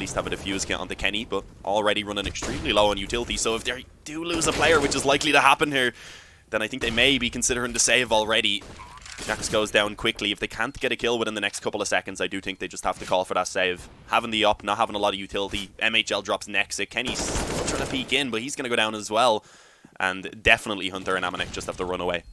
least have a defuse kit onto Kenny, but already running extremely low on utility, so if they do lose a player, which is likely to happen here, then I think they may be considering the save already. Jax goes down quickly. If they can't get a kill within the next couple of seconds, I do think they just have to call for that save. Having the up, not having a lot of utility, MHL drops Nexa. Kenny's still trying to peek in, but he's going to go down as well. And definitely Hunter and Amanek just have to run away.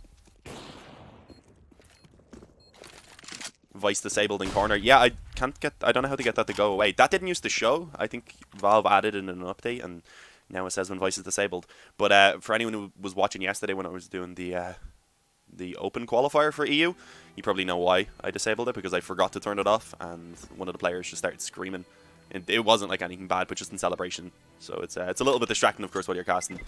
Vice disabled in corner. Yeah, I don't know how to get that to go away. That didn't used to show. I think Valve added it in an update, and now it says when Vice is disabled. But for anyone who was watching yesterday when I was doing the open qualifier for EU, you probably know why I disabled it, because I forgot to turn it off, and one of the players just started screaming. It wasn't like anything bad, but just in celebration. So it's a little bit distracting, of course, while you're casting.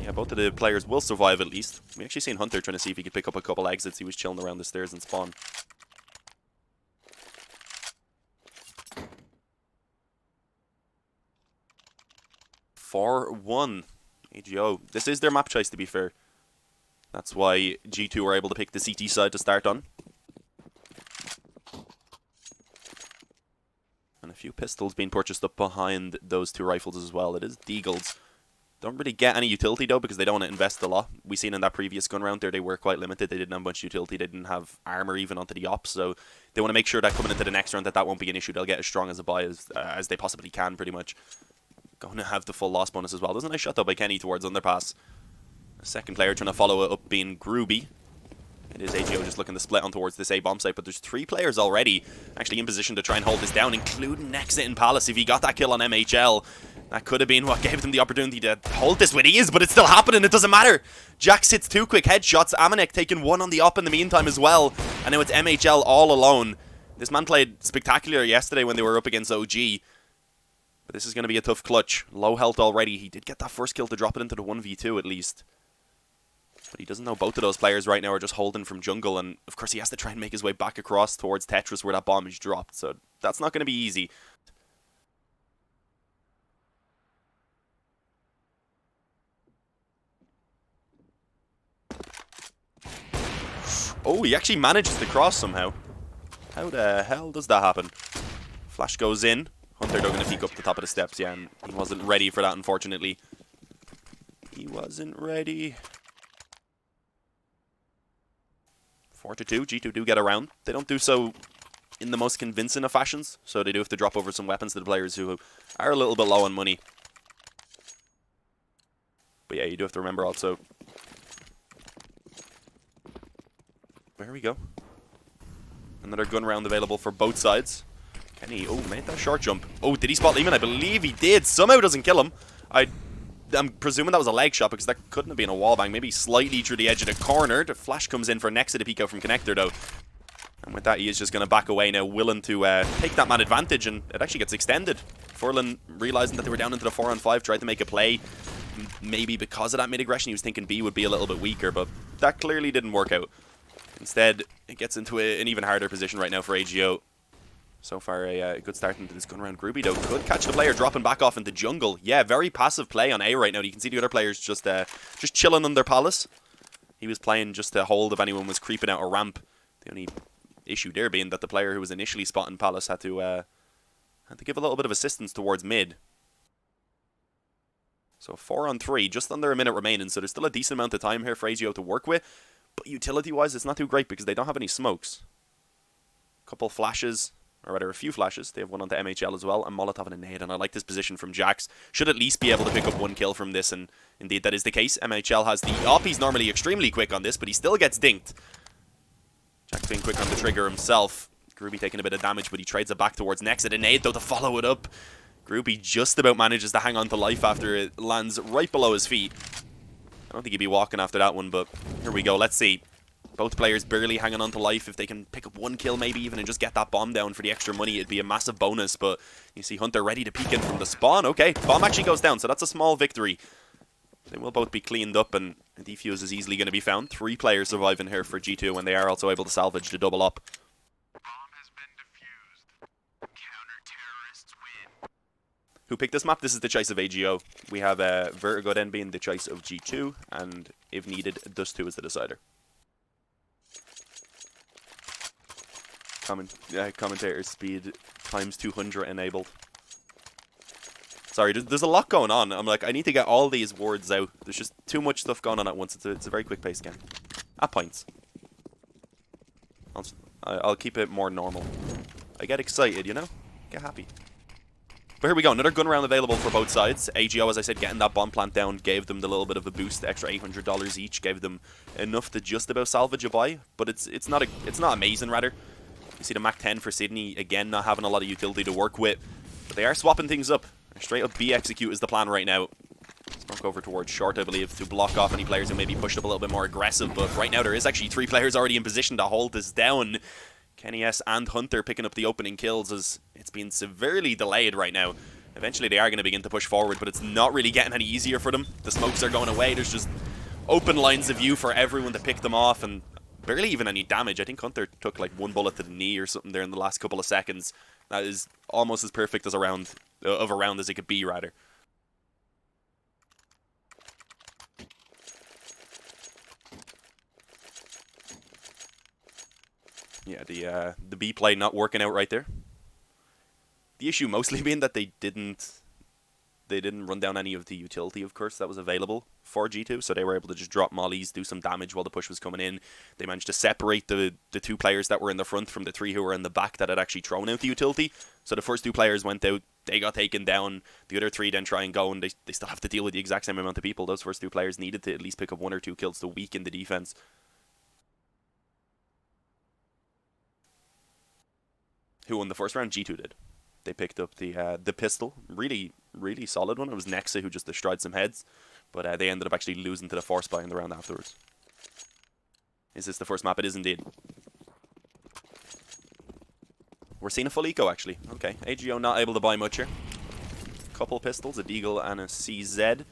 Yeah, both of the players will survive at least. We actually seen Hunter trying to see if he could pick up a couple exits. He was chilling around the stairs and spawn. (4-1) AGO. This is their map choice, to be fair. That's why G2 were able to pick the CT side to start on. And a few pistols being purchased up behind those two rifles as well. It is Deagles. Don't really get any utility though, because they don't want to invest a lot. We seen in that previous gun round there, they were quite limited. They didn't have much utility. They didn't have armor even onto the ops, so they want to make sure that coming into the next round that won't be an issue. They'll get as strong as a buy as they possibly can, pretty much. Going to have the full loss bonus as well. There's a nice shot though by Kenny towards underpass. A second player trying to follow it up being Groovy. It is AGO just looking to split on towards this A bomb site, but there's 3 players already actually in position to try and hold this down, including Nexa in Palace. If he got that kill on MHL, that could have been what gave them the opportunity to hold this with ease, but it's still happening. It doesn't matter. Jax hits 2 quick headshots. Amanek taking 1 on the op in the meantime as well. And now it's MHL all alone. This man played spectacular yesterday when they were up against OG. But this is going to be a tough clutch. Low health already. He did get that first kill to drop it into the 1v2 at least. But he doesn't know both of those players right now are just holding from jungle. And of course he has to try and make his way back across towards Tetris where that bomb is dropped. So that's not going to be easy. Oh, he actually manages to cross somehow. How the hell does that happen? Flash goes in. Hunter though going to peek up the top of the steps, yeah, and he wasn't ready for that, unfortunately. He wasn't ready. 4-2, G2 do get around. They don't do so in the most convincing of fashions, so they do have to drop over some weapons to the players who are a little bit low on money. But yeah, you do have to remember also. There we go. Another gun round available for both sides. Kenny, oh, made that short jump. Oh, did he spot Lehman? I believe he did. Somehow doesn't kill him. I'm presuming that was a leg shot, because that couldn't have been a wallbang. Maybe slightly through the edge of the corner. The flash comes in for Nexa to peek out from connector, though. And with that, he is just going to back away now, willing to take that man advantage, and it actually gets extended. Furlan, realizing that they were down into the 4-on-5, tried to make a play. Maybe because of that mid-aggression, he was thinking B would be a little bit weaker, but that clearly didn't work out. Instead, it gets into an even harder position right now for AGO. So far, a good start into this gun round. Groovy, though, could catch the player dropping back off into jungle. Yeah, very passive play on A right now. You can see the other players just chilling on their palace. He was playing just to hold if anyone was creeping out a ramp. The only issue there being that the player who was initially spotting palace had to give a little bit of assistance towards mid. So 4-on-3, just under a minute remaining. So there's still a decent amount of time here for AGO to work with. But utility-wise, it's not too great because they don't have any smokes. Couple flashes. Or rather, a few flashes. They have one onto MHL as well. And Molotov and a nade. And I like this position from Jax. Should at least be able to pick up 1 kill from this. And indeed, that is the case. MHL has the op. He's normally extremely quick on this, but he still gets dinked. Jax being quick on the trigger himself. Groovy taking a bit of damage, but he trades it back towards Nexa. A nade, though, to follow it up. Groovy just about manages to hang on to life after it lands right below his feet. I don't think he'd be walking after that one, but here we go. Let's see. Both players barely hanging on to life. If they can pick up 1 kill maybe even and just get that bomb down for the extra money, it'd be a massive bonus. But you see Hunter ready to peek in from the spawn. Okay, bomb actually goes down, so that's a small victory. They will both be cleaned up, and a defuse is easily going to be found. 3 players surviving here for G2, and they are also able to salvage the double up. Who picked this map? This is the choice of AGO. We have Vertigo then being the choice of G2, and if needed, Dust 2 is the decider. Commentator speed times 200 enabled. Sorry, there's a lot going on. I'm like, I need to get all these words out. There's just too much stuff going on at once. It's a very quick pace game. At points. I'll keep it more normal. I get excited, you know? Get happy. But here we go. Another gun round available for both sides. AGO, as I said, getting that bomb plant down gave them the little bit of a boost. The extra $800 each gave them enough to just about salvage a buy. But it's not amazing, rather. You see the Mac 10 for Sydney, again, not having a lot of utility to work with. But they are swapping things up. Straight up B execute is the plan right now. Smoke over towards short, I believe, to block off any players who maybe pushed up a little bit more aggressive. But right now there is actually 3 players already in position to hold this down. Kenny S and Hunter picking up the opening kills as it's been severely delayed right now. Eventually they are going to begin to push forward, but it's not really getting any easier for them. The smokes are going away. There's just open lines of view for everyone to pick them off, and barely even any damage. I think Hunter took like 1 bullet to the knee or something there in the last couple of seconds. That is almost as perfect as a round as it could be, rather. Yeah, the B play not working out right there. The issue mostly being that they didn't run down any of the utility, of course, that was available for G2, so they were able to just drop mollies, do some damage while the push was coming in. They managed to separate the 2 players that were in the front from the 3 who were in the back that had actually thrown out the utility. So the first 2 players went out, they got taken down. The other 3 then try and go, and they still have to deal with the exact same amount of people. Those first 2 players needed to at least pick up 1 or 2 kills to weaken the defense. Who won the first round? G2 did. They picked up the pistol. Really, really solid one. It was Nexa who just destroyed some heads. But they ended up actually losing to the force buy in the round afterwards. Is this the first map? It is indeed. We're seeing a full eco, actually. Okay, AGO not able to buy much here. Couple pistols, a Deagle and a CZ.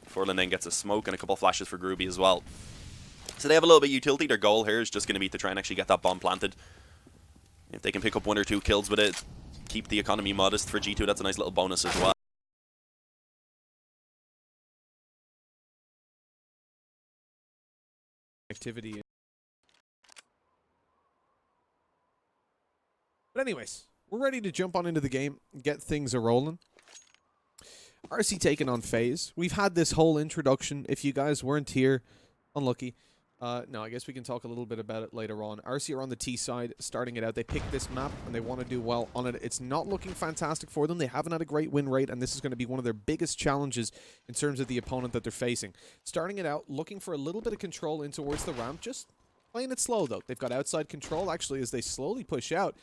Furlan then gets a smoke and a couple flashes for Groovy as well. So they have a little bit of utility. Their goal here is just going to be to try and actually get that bomb planted. If they can pick up 1 or 2 kills with it, keep the economy modest for G2, that's a nice little bonus as well. Activity. But anyways, we're ready to jump on into the game, get things a-rolling. ARCY taking on Faze. We've had this whole introduction. If you guys weren't here, unlucky. No, I guess we can talk a little bit about it later on. ARCY are on the T side, starting it out. They picked this map, and they want to do well on it. It's not looking fantastic for them. They haven't had a great win rate, and this is going to be one of their biggest challenges in terms of the opponent that they're facing. Starting it out, looking for a little bit of control in towards the ramp, just playing it slow, though. They've got outside control, actually, as they slowly push out.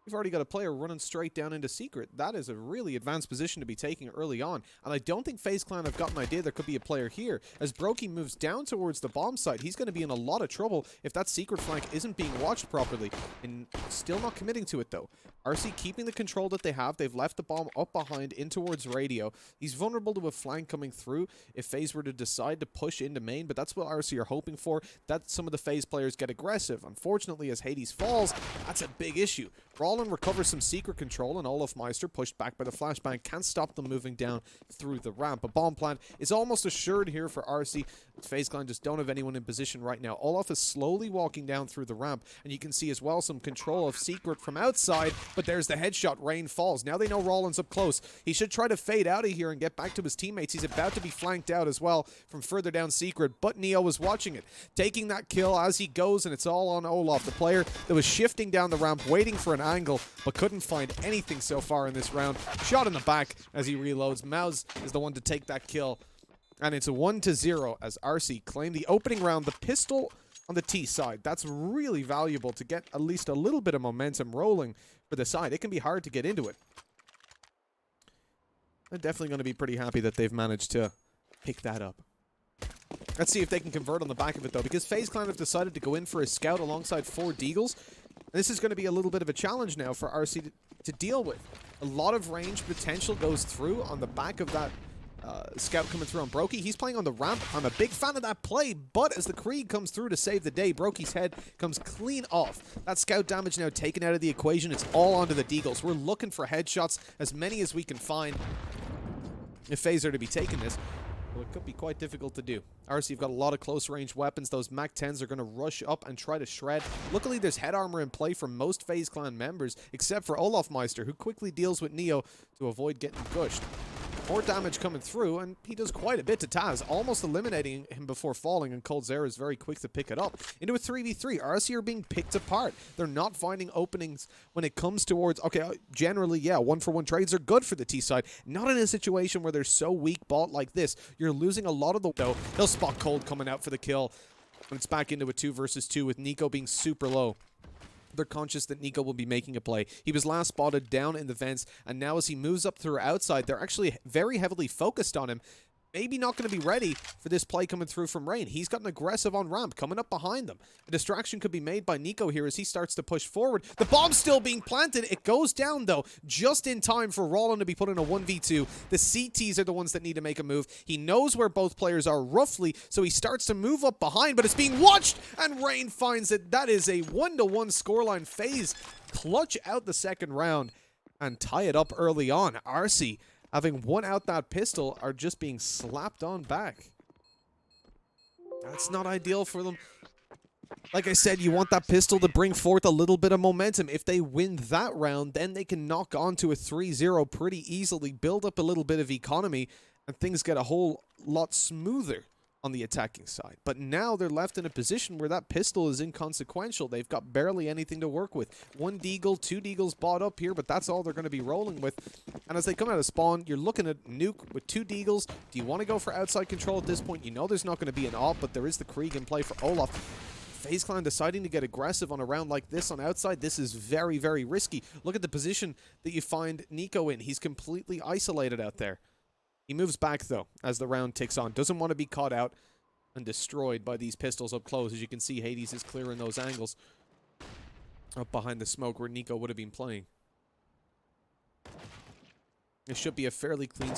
We've already got a player running straight down into Secret. That is a really advanced position to be taking early on. And I don't think FaZe Clan have got an idea there could be a player here. As Brokey moves down towards the bomb site, he's going to be in a lot of trouble if that Secret flank isn't being watched properly. And still not committing to it, though. ARCY keeping the control that they have. They've left the bomb up behind in towards Radio. He's vulnerable to a flank coming through if FaZe were to decide to push into main, but that's what ARCY are hoping for, that some of the FaZe players get aggressive. Unfortunately, as Hades falls, that's a big issue. Brawlin recovers some Secret control, and Olaf Meister, pushed back by the flashbang, can't stop them moving down through the ramp. A bomb plant is almost assured here for ARCY. FaZe Clan just don't have anyone in position right now. Olaf is slowly walking down through the ramp, and you can see as well some control of Secret from outside, but there's the headshot. Rain falls. Now they know Rollins up close. He should try to fade out of here and get back to his teammates. He's about to be flanked out as well from further down Secret, but Neo was watching it, taking that kill as he goes, and it's all on Olaf, the player that was shifting down the ramp, waiting for an angle, but couldn't find anything so far in this round. Shot in the back as he reloads. Mouse is the one to take that kill, and it's a 1-0 as ARCY claim the opening round. The pistol on the T side, that's really valuable to get at least a little bit of momentum rolling for the side. It can be hard to get into it. They're definitely going to be pretty happy that they've managed to pick that up. Let's see if they can convert on the back of it, though, because FaZe Clan have decided to go in for a scout alongside 4 Deagles. This is going to be a little bit of a challenge now for ARCY to deal with. A lot of range potential goes through on the back of that scout coming through on Brokey. He's playing on the ramp. I'm a big fan of that play, but as the Krieg comes through to save the day, Brokey's head comes clean off. That scout damage now taken out of the equation. It's all onto the Deagles. We're looking for headshots, as many as we can find if FaZe are to be taking this. So it could be quite difficult to do. ARCY have got a lot of close-range weapons. Those MAC-10s are going to rush up and try to shred. Luckily, there's head armor in play for most FaZe Clan members, except for Olofmeister, who quickly deals with Neo to avoid getting gushed. More damage coming through, and he does quite a bit to Taz, almost eliminating him before falling, and coldzera is very quick to pick it up. Into a 3v3, ARCY are being picked apart. They're not finding openings when it comes towards, okay, generally, yeah, one-for-one trades are good for the T side. Not in a situation where they're so weak bought like this. You're losing a lot of the... No, he'll spot Cold coming out for the kill. And it's back into a 2 versus 2 with Nico being super low. They're conscious that Nico will be making a play. He was last spotted down in the vents, and now as he moves up through outside, they're actually very heavily focused on him. Maybe not going to be ready for this play coming through from Rain. He's got an aggressive on ramp coming up behind them. A distraction could be made by Nico here as he starts to push forward. The bomb's still being planted. It goes down, though, just in time for Roland to be put in a 1v2. The CTs are the ones that need to make a move. He knows where both players are roughly, so he starts to move up behind, but it's being watched, and Rain finds it. That is a 1-1 scoreline. FaZe clutch out the second round and tie it up early on. ARCY, having won out that pistol, are just being slapped on back. That's not ideal for them. Like I said, you want that pistol to bring forth a little bit of momentum. If they win that round, then they can knock on to a 3-0 pretty easily, build up a little bit of economy, and things get a whole lot smoother on the attacking side. But now they're left in a position where that pistol is inconsequential. They've got barely anything to work with. 1 deagle, 2 deagles bought up here, but that's all they're going to be rolling with. And as they come out of spawn, you're looking at Nuke with 2 deagles. Do you want to go for outside control at this point? You know there's not going to be an op, but there is the Krieg in play for Olaf. FaZe Clan deciding to get aggressive on a round like this on outside. This is very, very risky. Look at the position that you find Nico in. He's completely isolated out there. He moves back, though, as the round ticks on. Doesn't want to be caught out and destroyed by these pistols up close. As you can see, Hades is clearing those angles up behind the smoke where Nico would have been playing. It should be a fairly clean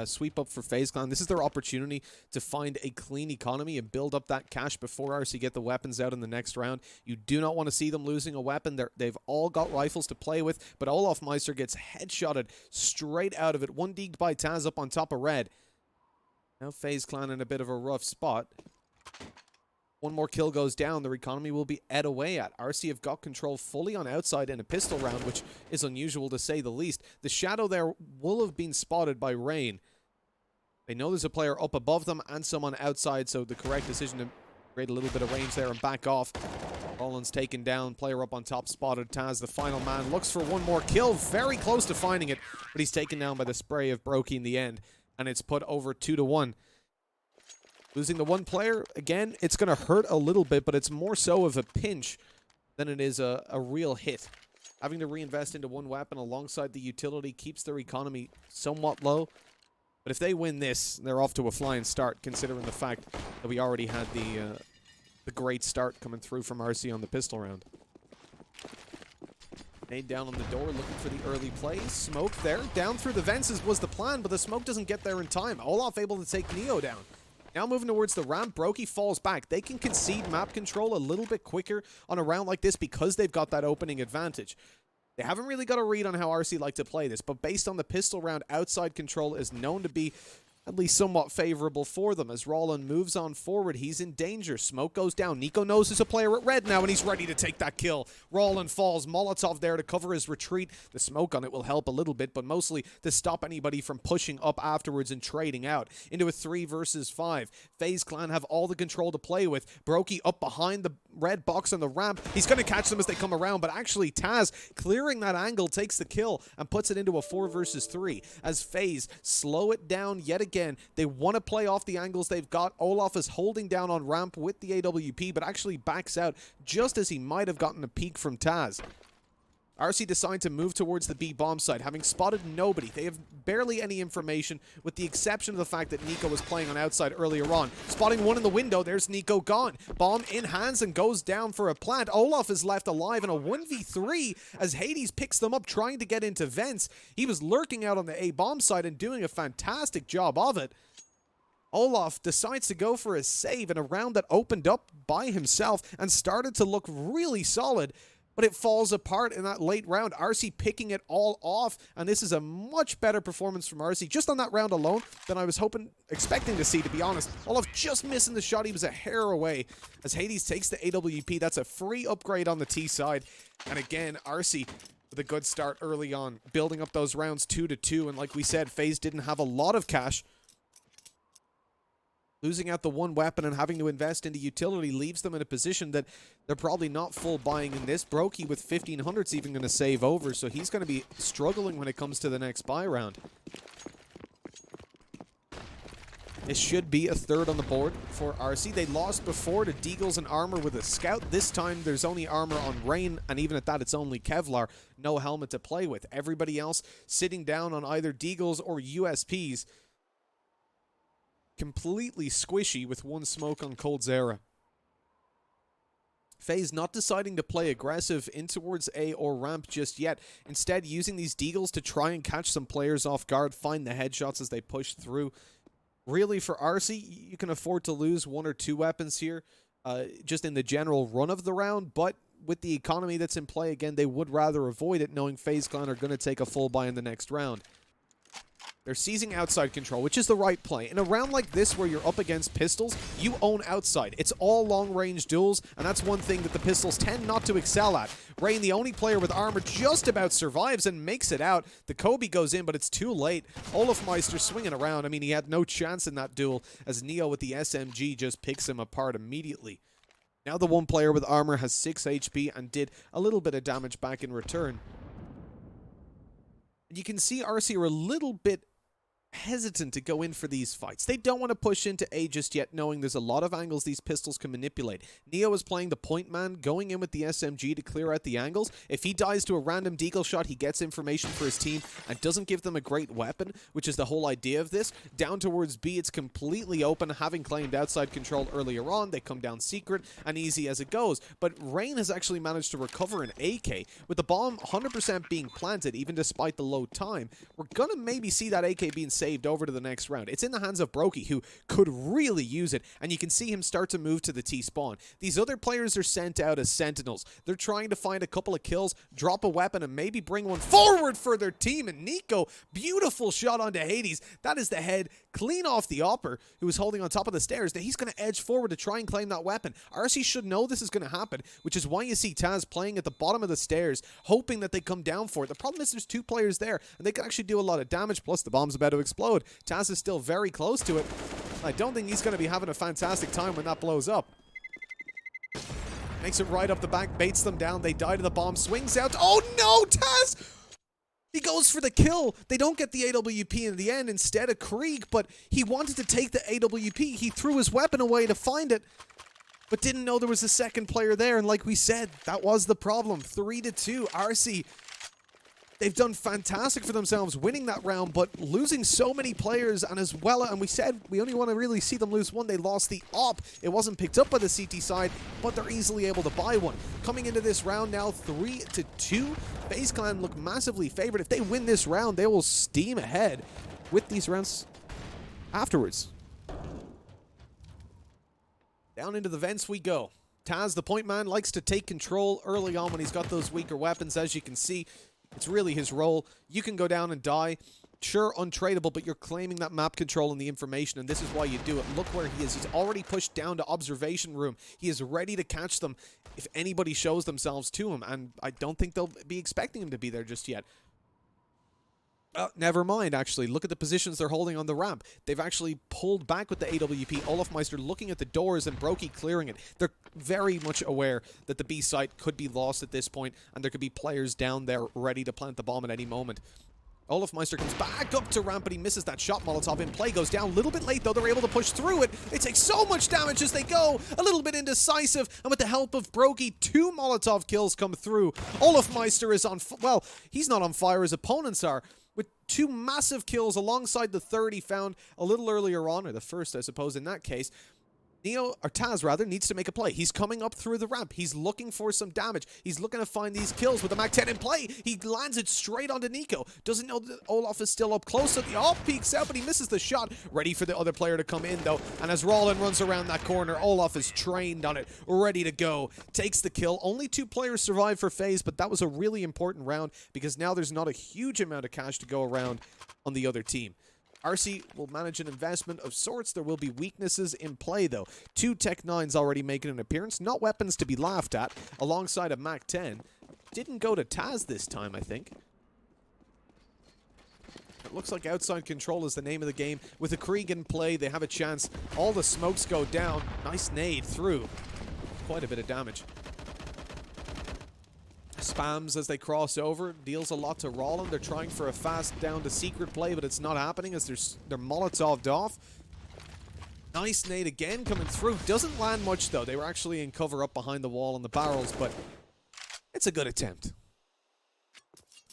sweep up for FaZe Clan. This is their opportunity to find a clean economy and build up that cash before ARCY get the weapons out in the next round. You do not want to see them losing a weapon. They've all got rifles to play with, but Olofmeister gets headshotted straight out of it. 1 degged by Taz up on top of Red. Now FaZe Clan in a bit of a rough spot. 1 more kill goes down, their economy will be ed away at. ARCY have got control fully on outside in a pistol round, which is unusual to say the least. The shadow there will have been spotted by Rain. They know there's a player up above them and someone outside, so the correct decision to create a little bit of range there and back off. Roland's taken down, player up on top spotted. Taz, the final man, looks for 1 more kill, very close to finding it, but he's taken down by the spray of Brokey in the end, and it's put over 2-1. Losing the 1 player, again, it's going to hurt a little bit, but it's more so of a pinch than it is a real hit. Having to reinvest into 1 weapon alongside the utility keeps their economy somewhat low. But if they win this, they're off to a flying start, considering the fact that we already had the great start coming through from ARCY on the pistol round. Nade down on the door, looking for the early plays. Smoke there. Down through the vents was the plan, but the smoke doesn't get there in time. Olaf able to take Neo down. Now moving towards the ramp, Brokey falls back. They can concede map control a little bit quicker on a round like this because they've got that opening advantage. They haven't really got a read on how ARCY like to play this, but based on the pistol round, outside control is known to be at least somewhat favorable for them. As Roland moves on forward, he's in danger. Smoke goes down. Nico knows there's a player at red now, and he's ready to take that kill. Roland falls. Molotov there to cover his retreat. The smoke on it will help a little bit, but mostly to stop anybody from pushing up afterwards and trading out. Into a 3 versus 5. FaZe Clan have all the control to play with. Brokey up behind the red box on the ramp. He's going to catch them as they come around, but actually Taz, clearing that angle, takes the kill and puts it into a 4 versus 3. As FaZe slow it down yet again. They want to play off the angles they've got. Olaf is holding down on ramp with the AWP, but actually backs out just as he might have gotten a peek from Taz. ARCY decide to move towards the B bomb site, having spotted nobody. They have barely any information, with the exception of the fact that Nico was playing on outside earlier on. Spotting 1 in the window, there's Nico gone. Bomb in hands and goes down for a plant. Olaf is left alive in a 1v3 as Hades picks them up, trying to get into vents. He was lurking out on the A bomb site and doing a fantastic job of it. Olaf decides to go for a save in a round that opened up by himself and started to look really solid. but it falls apart in that late round. ARCY picking it all off, and this is a much better performance from ARCY just on that round alone than I was expecting to see, to be honest. Olaf just missing the shot. He was a hair away as Hades takes the AWP. That's a free upgrade on the T side. And again, ARCY with a good start early on, building up those rounds 2-2. And like we said, Faze didn't have a lot of cash. Losing out the one weapon and having to invest into utility leaves them in a position that they're probably not full buying in this. Brokey with 1500's even going to save over, so he's going to be struggling when it comes to the next buy round. This should be a third on the board for ARCY. They lost before to Deagles and armor with a scout. This time there's only armor on Rain, and even at that it's only Kevlar. No helmet to play with. Everybody else sitting down on either Deagles or USPs. Completely squishy with one smoke on Coldzera. Faze not deciding to play aggressive in towards A or ramp just yet. Instead, using these Deagles to try and catch some players off guard, find the headshots as they push through. Really, for ARCY, you can afford to lose one or two weapons here, just in the general run of the round, but with the economy that's in play, again, they would rather avoid it, knowing FaZe Clan are going to take a full buy in the next round. They're seizing outside control, which is the right play. In a round like this where you're up against pistols, you own outside. It's all long-range duels, and that's one thing that the pistols tend not to excel at. Rain, the only player with armor, just about survives and makes it out. The Kobe goes in, but it's too late. Olafmeister swinging around. I mean, he had no chance in that duel as Neo with the SMG just picks him apart immediately. Now the one player with armor has 6 HP and did a little bit of damage back in return. And you can see ARCY are a little bit hesitant to go in for these fights. They don't want to push into A just yet, knowing there's a lot of angles these pistols can manipulate. Neo is playing the point man, going in with the SMG to clear out the angles. If he dies to a random deagle shot, he gets information for his team and doesn't give them a great weapon, which is the whole idea of this. Down towards B, it's completely open, having claimed outside control earlier on. They come down secret and easy as it goes. But Rain has actually managed to recover an AK, with the bomb 100% being planted, even despite the low time. We're gonna maybe see that AK being saved over to the next round. It's in the hands of Brokey, who could really use it, and you can see him start to move to the T-spawn. These other players are sent out as sentinels. They're trying to find a couple of kills, drop a weapon, and maybe bring one forward for their team. And Nico, beautiful shot onto Hades. That is the head clean off the Opper, who was holding on top of the stairs. That he's going to edge forward to try and claim that weapon. ARCY should know this is going to happen, which is why you see Taz playing at the bottom of the stairs, hoping that they come down for it. The problem is there's two players there, and they can actually do a lot of damage, plus the bomb's about to explode. Taz is still very close to it. I don't think he's going to be having a fantastic time when that blows up. Makes it right up the back, baits them down. They die to the bomb, swings out. Oh no, Taz! He goes for the kill. They don't get the AWP in the end, instead of Krieg, but he wanted to take the AWP. He threw his weapon away to find it, but didn't know there was a second player there. And like we said, that was the problem. 3-2. ARCY, they've done fantastic for themselves winning that round, but losing so many players, and as well, and we said we only want to really see them lose one. They lost the op. It wasn't picked up by the CT side, but they're easily able to buy one. Coming into this round now, 3-2. FaZe Clan look massively favored. If they win this round, they will steam ahead with these rounds afterwards. Down into the vents we go. Taz, the point man, likes to take control early on when he's got those weaker weapons, as you can see. It's really his role. You can go down and die. Sure, untradeable, but you're claiming that map control and the information, and this is why you do it. Look where he is. He's already pushed down to observation room. He is ready to catch them if anybody shows themselves to him, and I don't think they'll be expecting him to be there just yet. Never mind, actually. Look at the positions they're holding on the ramp. They've actually pulled back with the AWP. Olafmeister looking at the doors and Brokey clearing it. They're very much aware that the B site could be lost at this point, and there could be players down there ready to plant the bomb at any moment. Olafmeister comes back up to ramp, but he misses that shot. Molotov in play, goes down a little bit late, though. They're able to push through it. They take so much damage as they go. A little bit indecisive, and with the help of Brokey, 2 Molotov kills come through. Olafmeister is on... well, he's not on fire. His opponents are, with 2 massive kills alongside the third he found a little earlier on, or the first, I suppose, in that case. Neo, or Taz rather, needs to make a play. He's coming up through the ramp. He's looking for some damage. He's looking to find these kills with the Mac-10 in play. He lands it straight onto Nico. Doesn't know that Olaf is still up close. So the ult peeks out, but he misses the shot. Ready for the other player to come in, though. And as Rollin runs around that corner, Olaf is trained on it, ready to go. Takes the kill. Only 2 players survive for Faze, but that was a really important round because now there's not a huge amount of cash to go around on the other team. ARCY will manage an investment of sorts. There will be weaknesses in play, though. 2 Tech 9s already making an appearance. Not weapons to be laughed at, alongside a Mac-10. Didn't go to Taz this time, I think. It looks like outside control is the name of the game. With a Krieg in play, they have a chance. All the smokes go down. Nice nade through. Quite a bit of damage. Spams as they cross over, deals a lot to Rollin. They're trying for a fast down to secret play, but it's not happening as they're Molotov'd off. Nice nade again coming through. Doesn't land much though. They were actually in cover up behind the wall on the barrels, but it's a good attempt.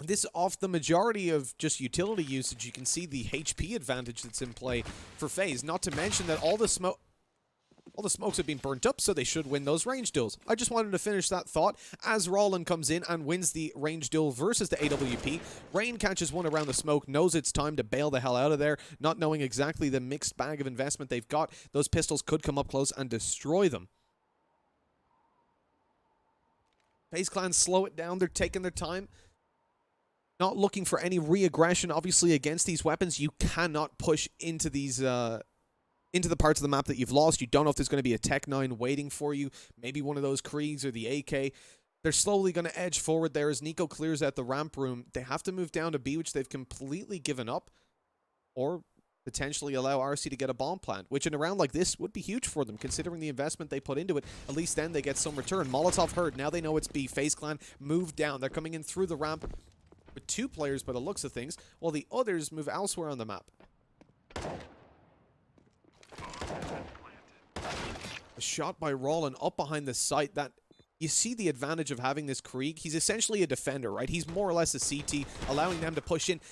This off the majority of just utility usage, you can see the HP advantage that's in play for Faze. Not to mention that all the smokes have been burnt up, so they should win those range duels. I just wanted to finish that thought as Rollin comes in and wins the range duel versus the AWP. Rain catches one around the smoke, knows it's time to bail the hell out of there, not knowing exactly the mixed bag of investment they've got. Those pistols could come up close and destroy them. FaZe Clan slow it down. They're taking their time. Not looking for any re-aggression. Obviously, against these weapons, you cannot push into these... into the parts of the map that you've lost. You don't know if there's going to be a Tech 9 waiting for you. Maybe one of those Kriegs or the AK. They're slowly going to edge forward there as Nico clears out the ramp room. They have to move down to B, which they've completely given up. Or potentially allow ARCY to get a bomb plant, which in a round like this would be huge for them, considering the investment they put into it. At least then they get some return. Molotov heard. Now they know it's B. FaZe Clan move down. They're coming in through the ramp with 2 players by the looks of things, while the others move elsewhere on the map. A shot by Rollin up behind the site. That you see the advantage of having this Krieg. He's essentially a defender, right? He's more or less a CT, allowing them to push in.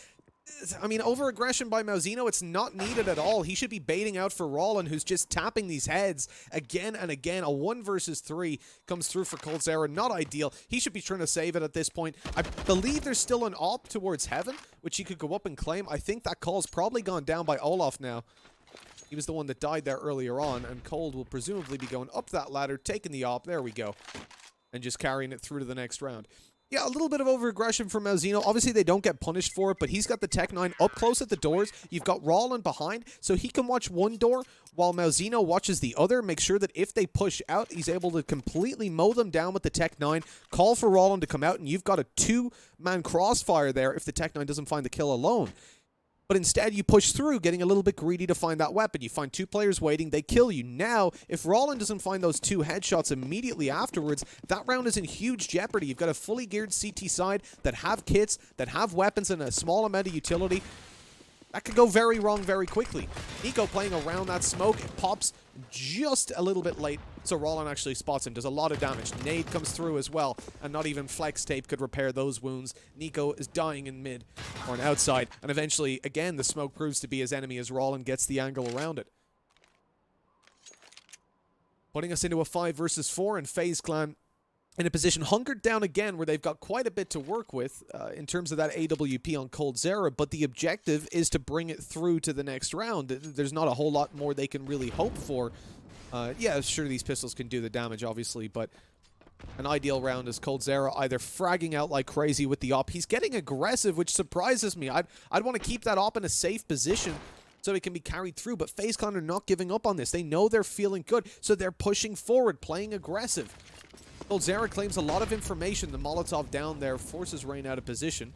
I mean, over-aggression by Mauzino, it's not needed at all. He should be baiting out for Rollin, who's just tapping these heads again and again. A 1 versus 3 comes through for Coldzera. Not ideal. He should be trying to save it at this point. I believe there's still an op towards Heaven, which he could go up and claim. I think that call's probably gone down by Olaf now. He was the one that died there earlier on, and Cold will presumably be going up that ladder, taking the op. There we go. And just carrying it through to the next round. Yeah, a little bit of over-aggression from Mauzino. Obviously, they don't get punished for it, but he's got the Tech 9 up close at the doors. You've got Rollin behind, so he can watch one door while Mauzino watches the other. Make sure that if they push out, he's able to completely mow them down with the Tech 9. Call for Rollin to come out, and you've got a 2-man crossfire there if the Tech 9 doesn't find the kill alone. But instead, you push through, getting a little bit greedy to find that weapon. You find 2 players waiting, they kill you. Now, if Rollin doesn't find those 2 headshots immediately afterwards, that round is in huge jeopardy. You've got a fully geared CT side that have kits, that have weapons and a small amount of utility. That could go very wrong very quickly. Nico playing around that smoke. It pops just a little bit late, so Rollin actually spots him. Does a lot of damage. Nade comes through as well, and not even flex tape could repair those wounds. Nico is dying in mid, or an outside, and eventually, again, the smoke proves to be his enemy as Rollin gets the angle around it. Putting us into a 5 versus 4, and FaZe Clan in a position hunkered down again where they've got quite a bit to work with in terms of that AWP on Coldzera, but the objective is to bring it through to the next round. There's not a whole lot more they can really hope for. Yeah, sure, these pistols can do the damage, obviously, but an ideal round is Coldzera either fragging out like crazy with the op. He's getting aggressive, which surprises me. I'd want to keep that op in a safe position so it can be carried through, but FaZe Clan are not giving up on this. They know they're feeling good, so they're pushing forward, playing aggressive. Coldzera claims a lot of information. The Molotov down there forces Rain out of position.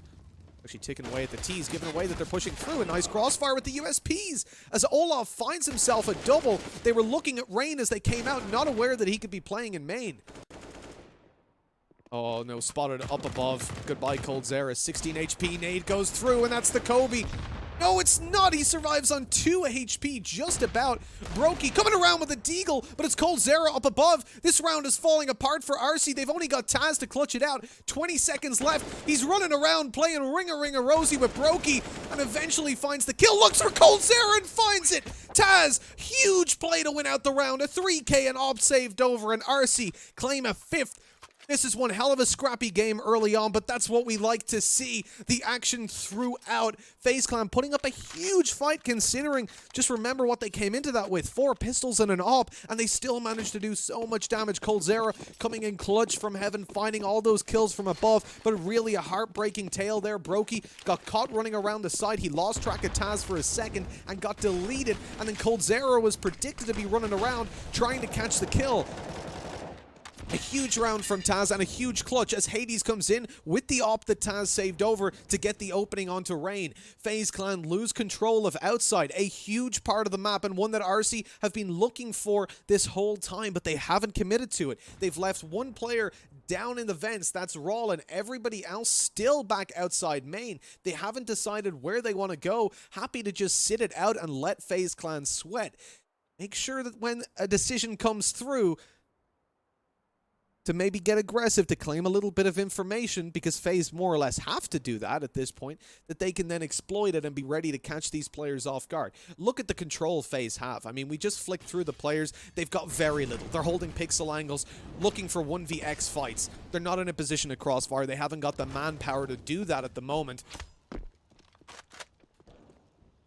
Actually taken away at the T's, giving away that they're pushing through. A nice crossfire with the USPs as Olaf finds himself a double. They were looking at Rain as they came out, not aware that he could be playing in main. Oh no, spotted up above. Goodbye, Coldzera. 16 HP, nade goes through, and that's the Kobe. No, it's not. He survives on 2 HP, just about. Brokey coming around with a deagle, but it's coldzera up above. This round is falling apart for ARCY. They've only got Taz to clutch it out. 20 seconds left. He's running around playing ring-a-ring-a-rosy with Brokey and eventually finds the kill. Looks for coldzera and finds it. Taz, huge play to win out the round. A 3K and op saved over, and ARCY claim a 5th. This is one hell of a scrappy game early on, but that's what we like to see. The action throughout. FaZe Clan putting up a huge fight considering, just remember what they came into that with. 4 pistols and an op, and they still managed to do so much damage. coldzera coming in clutch from heaven, finding all those kills from above, but really a heartbreaking tale there. Brokey got caught running around the side. He lost track of Taz for a second and got deleted, and then coldzera was predicted to be running around trying to catch the kill. A huge round from Taz and a huge clutch as Hades comes in with the op that Taz saved over to get the opening onto Rain. FaZe Clan lose control of outside, a huge part of the map and one that ARCY have been looking for this whole time, but they haven't committed to it. They've left one player down in the vents, that's Rawl, and everybody else still back outside main. They haven't decided where they want to go, happy to just sit it out and let FaZe Clan sweat. Make sure that when a decision comes through, to maybe get aggressive, to claim a little bit of information, because FaZe more or less have to do that at this point, that they can then exploit it and be ready to catch these players off guard. Look at the control FaZe have. I mean, we just flicked through the players. They've got very little. They're holding pixel angles, looking for 1vx fights. They're not in a position to crossfire. They haven't got the manpower to do that at the moment.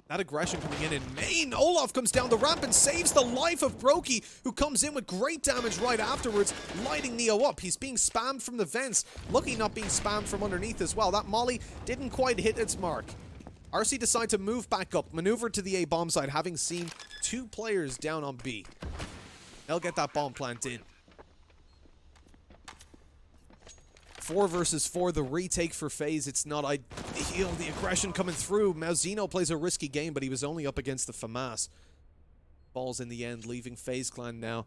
That aggression coming in main. Olaf comes down the ramp and saves the life of Brokey, who comes in with great damage right afterwards, lighting Neo up. He's being spammed from the vents. Lucky not being spammed from underneath as well. That molly didn't quite hit its mark. ARCY decide to move back up, maneuver to the A bomb side, having seen 2 players down on B. They'll get that bomb plant in. 4 versus 4, the retake for FaZe. It's not ideal. The aggression coming through. Mauzino plays a risky game, but he was only up against the FAMAS. Balls in the end, leaving FaZe Clan now.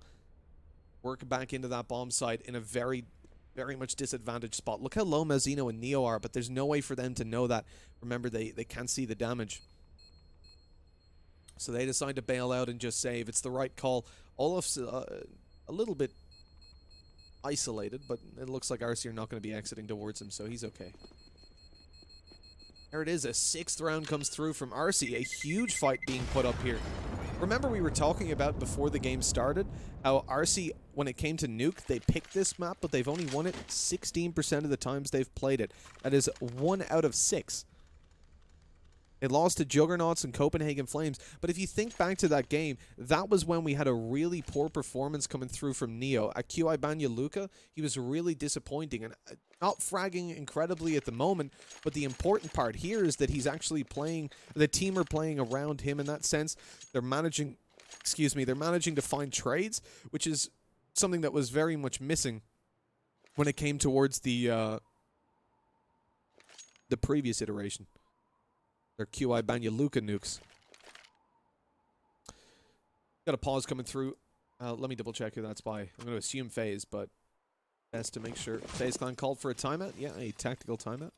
Work back into that bomb site in a very, very much disadvantaged spot. Look how low Mauzino and Neo are, but there's no way for them to know that. Remember, they can't see the damage. So they decide to bail out and just save. It's the right call. Olaf's a little bit isolated, but it looks like ARCY are not going to be exiting towards him, so he's okay. There it is, a 6th round comes through from ARCY, a huge fight being put up here. Remember we were talking about before the game started, how ARCY, when it came to Nuke, they picked this map, but they've only won it 16% of the times they've played it. That is 1 out of 6. They lost to Juggernauts and Copenhagen Flames. But if you think back to that game, that was when we had a really poor performance coming through from Neo. At QI Banya Luka, he was really disappointing and not fragging incredibly at the moment. But the important part here is that he's actually playing, the team are playing around him in that sense. They're managing, they're managing to find trades, which is something that was very much missing when it came towards the previous iteration. They're QI Banya Luka nukes. Got a pause coming through. Let me double check who that's by. I'm going to assume FaZe, but best to make sure. FaZe Clan called for a timeout. Yeah, a tactical timeout.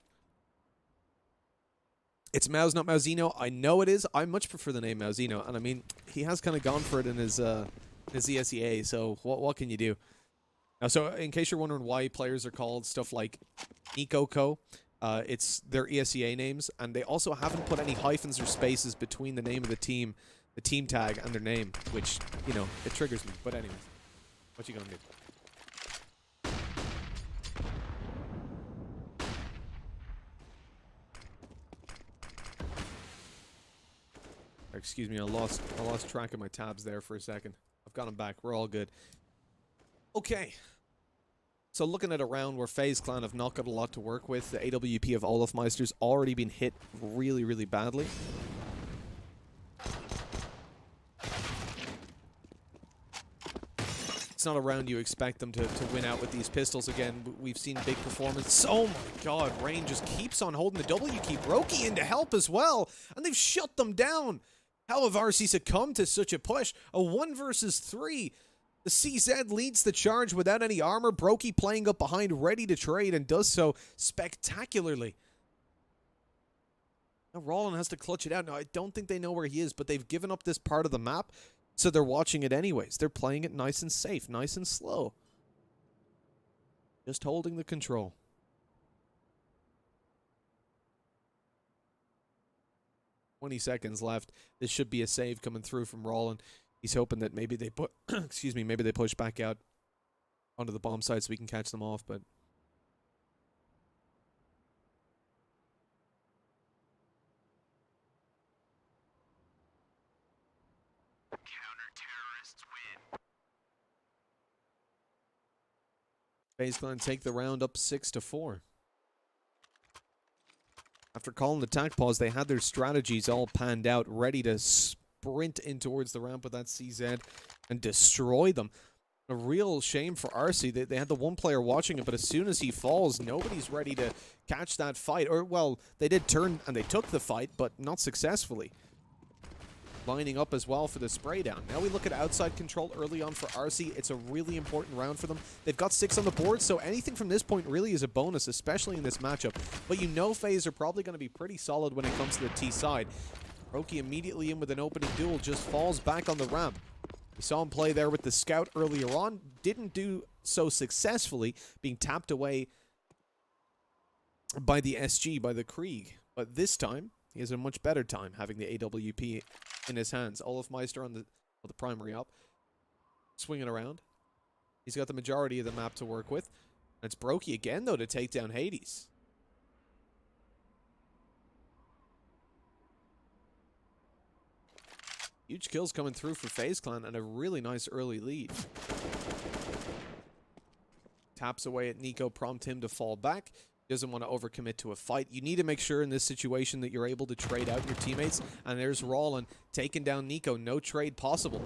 It's Mauz, not Mauzino. I know it is. I much prefer the name Mauzino. And I mean, he has kind of gone for it in his ESEA, so what can you do? Now, so in case you're wondering why players are called stuff like Nikoko, it's their ESEA names, and they also haven't put any hyphens or spaces between the name of the team tag, and their name, which, you know, it triggers me. But anyways, what you gonna do? Excuse me, I lost track of my tabs there for a second. I've got them back. We're all good. Okay. So looking at a round where FaZe Clan have not got a lot to work with, the AWP of Olaf Meister's already been hit really, really badly. It's not a round you expect them to win out with these pistols again. We've seen big performance. Oh my god, Rain just keeps on holding the W key. Brokey in to help as well, and they've shut them down. How have ARCY succumbed to such a push? A 1 versus 3. The CZ leads the charge without any armor. Brokey playing up behind, ready to trade, and does so spectacularly. Now Roland has to clutch it out. Now, I don't think they know where he is, but they've given up this part of the map, so they're watching it anyways. They're playing it nice and safe, nice and slow. Just holding the control. $20 left. This should be a save coming through from Roland. He's hoping that maybe they put, excuse me, maybe they push back out onto the bomb site so we can catch them off, but Faze Clan take the round up 6-4. After calling the attack pause, they had their strategies all panned out, ready to sprint in towards the ramp with that CZ and destroy them. A real shame for ARCY. They had the one player watching it, but as soon as he falls, nobody's ready to catch that fight. Or, well, they did turn and they took the fight, but not successfully. Lining up as well for the spray down. Now we look at outside control early on for ARCY. It's a really important round for them. They've got 6 on the board, so anything from this point really is a bonus, especially in this matchup. But you know Faze are probably going to be pretty solid when it comes to the T side. Roki immediately in with an opening duel, just falls back on the ramp. We saw him play there with the scout earlier on. Didn't do so successfully, being tapped away by the SG, by the Krieg. But this time, he has a much better time having the AWP in his hands. Olafmeister on the primary up. Swinging around. He's got the majority of the map to work with. And it's Brokey again, though, to take down Hades. Huge kills coming through for Faze Clan and a really nice early lead. Taps away at Nico, prompt him to fall back. Doesn't want to overcommit to a fight. You need to make sure in this situation that you're able to trade out your teammates. And there's Roland taking down Nico. No trade possible.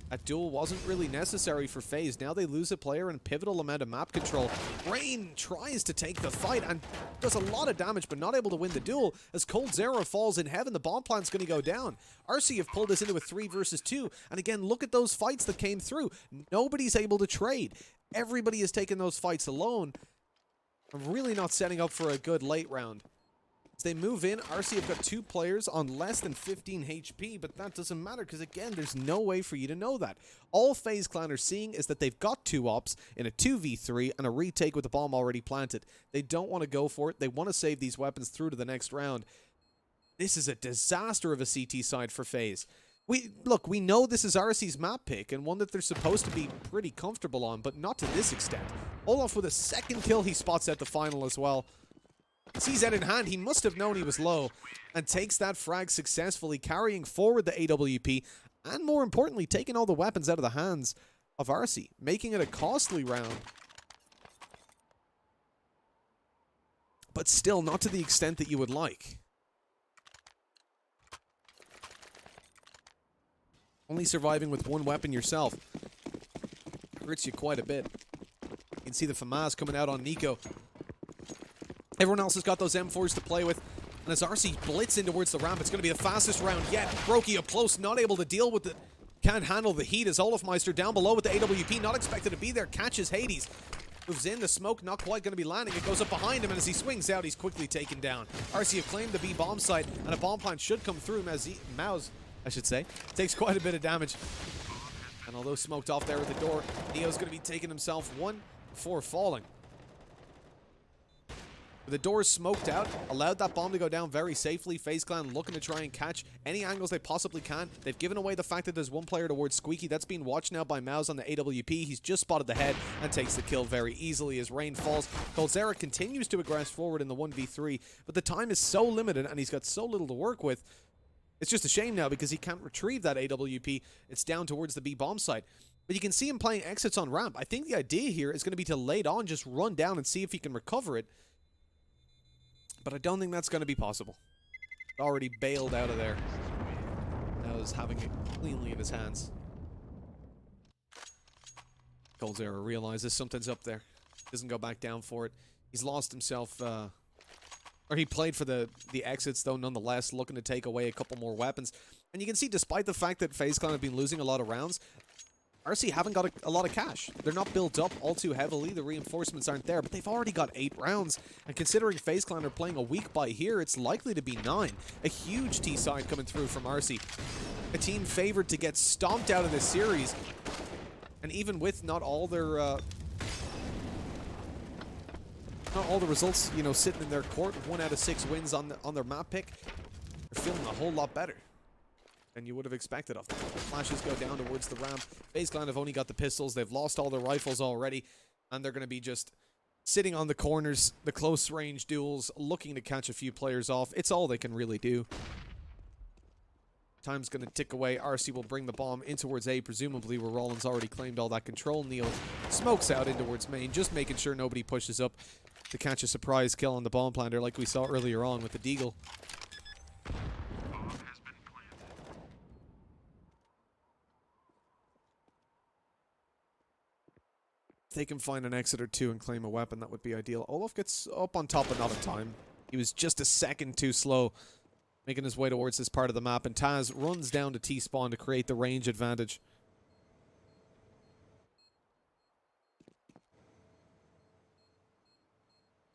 That duel wasn't really necessary for Faze. Now they lose a player and pivotal amount of map control. Rain tries to take the fight and does a lot of damage, but not able to win the duel. As Cold Zero falls in heaven, the bomb plant's going to go down. ARCY have pulled this into a 3 versus 2. And again, look at those fights that came through. Nobody's able to trade. Everybody is taking those fights alone. I'm really not setting up for a good late round. As they move in, ARCY have got 2 players on less than 15 HP, but that doesn't matter because, again, there's no way for you to know that. All FaZe Clan are seeing is that they've got 2 ops in a 2v3 and a retake with the bomb already planted. They don't want to go for it. They want to save these weapons through to the next round. This is a disaster of a CT side for FaZe. Look, we know this is ARCY's map pick and one that they're supposed to be pretty comfortable on, but not to this extent. Olaf with a second kill, he spots at the final as well. Sees that in hand, he must have known he was low and takes that frag successfully, carrying forward the AWP and, more importantly, taking all the weapons out of the hands of ARCY, making it a costly round. But still, not to the extent that you would like. Only surviving with 1 weapon yourself hurts you quite a bit. You can see the FAMAS coming out on Nico. Everyone else has got those M4s to play with. And as ARCY blitz in towards the ramp, it's going to be the fastest round yet. Brokey up close, not able to deal with it. Can't handle the heat as Olafmeister down below with the AWP, not expected to be there, catches Hades. Moves in, the smoke not quite going to be landing. It goes up behind him, and as he swings out, he's quickly taken down. ARCY have claimed the B bomb site, and a bomb plant should come through. Mouse, I should say, takes quite a bit of damage. And although smoked off there at the door, Neo's going to be taking himself 1 before falling. With the doors smoked out, allowed that bomb to go down very safely. FaZe Clan looking to try and catch any angles they possibly can. They've given away the fact that there's 1 player towards Squeaky. That's being watched now by Mouse on the AWP. He's just spotted the head and takes the kill very easily as rain falls. Coldzera continues to aggress forward in the 1v3, but the time is so limited and he's got so little to work with. It's just a shame now because he can't retrieve that AWP. It's down towards the B bomb site. But you can see him playing exits on ramp. I think the idea here is going to be to late on, just run down and see if he can recover it. But I don't think that's going to be possible. Already bailed out of there. Now is having it cleanly in his hands. Coldzera realizes something's up there. Doesn't go back down for it. He's lost himself, or he played for the exits, though, nonetheless, looking to take away a couple more weapons. And you can see, despite the fact that FaZe Clan have been losing a lot of rounds, ARCY haven't got a lot of cash. They're not built up all too heavily. The reinforcements aren't there, but they've already got 8 rounds. And considering FaZe Clan are playing a week by here, it's likely to be 9. A huge T side coming through from ARCY. A team favored to get stomped out of this series. And even with not all their results, you know, sitting in their court, 1 out of 6 wins on their map pick, they're feeling a whole lot better than you would have expected of them. The flashes go down towards the ramp. FaZe Clan have only got the pistols. They've lost all their rifles already, and they're going to be just sitting on the corners, the close range duels, looking to catch a few players off. It's all they can really do. Time's going to tick away. ARCY will bring the bomb in towards A, presumably where Rollins already claimed all that control. Neo smokes out in towards main, just making sure nobody pushes up to catch a surprise kill on the bomb planter like we saw earlier on with the Deagle. If they can find an exit or 2 and claim a weapon, that would be ideal. Olaf gets up on top another time. He was just a second too slow, making his way towards this part of the map, and Taz runs down to T-spawn to create the range advantage.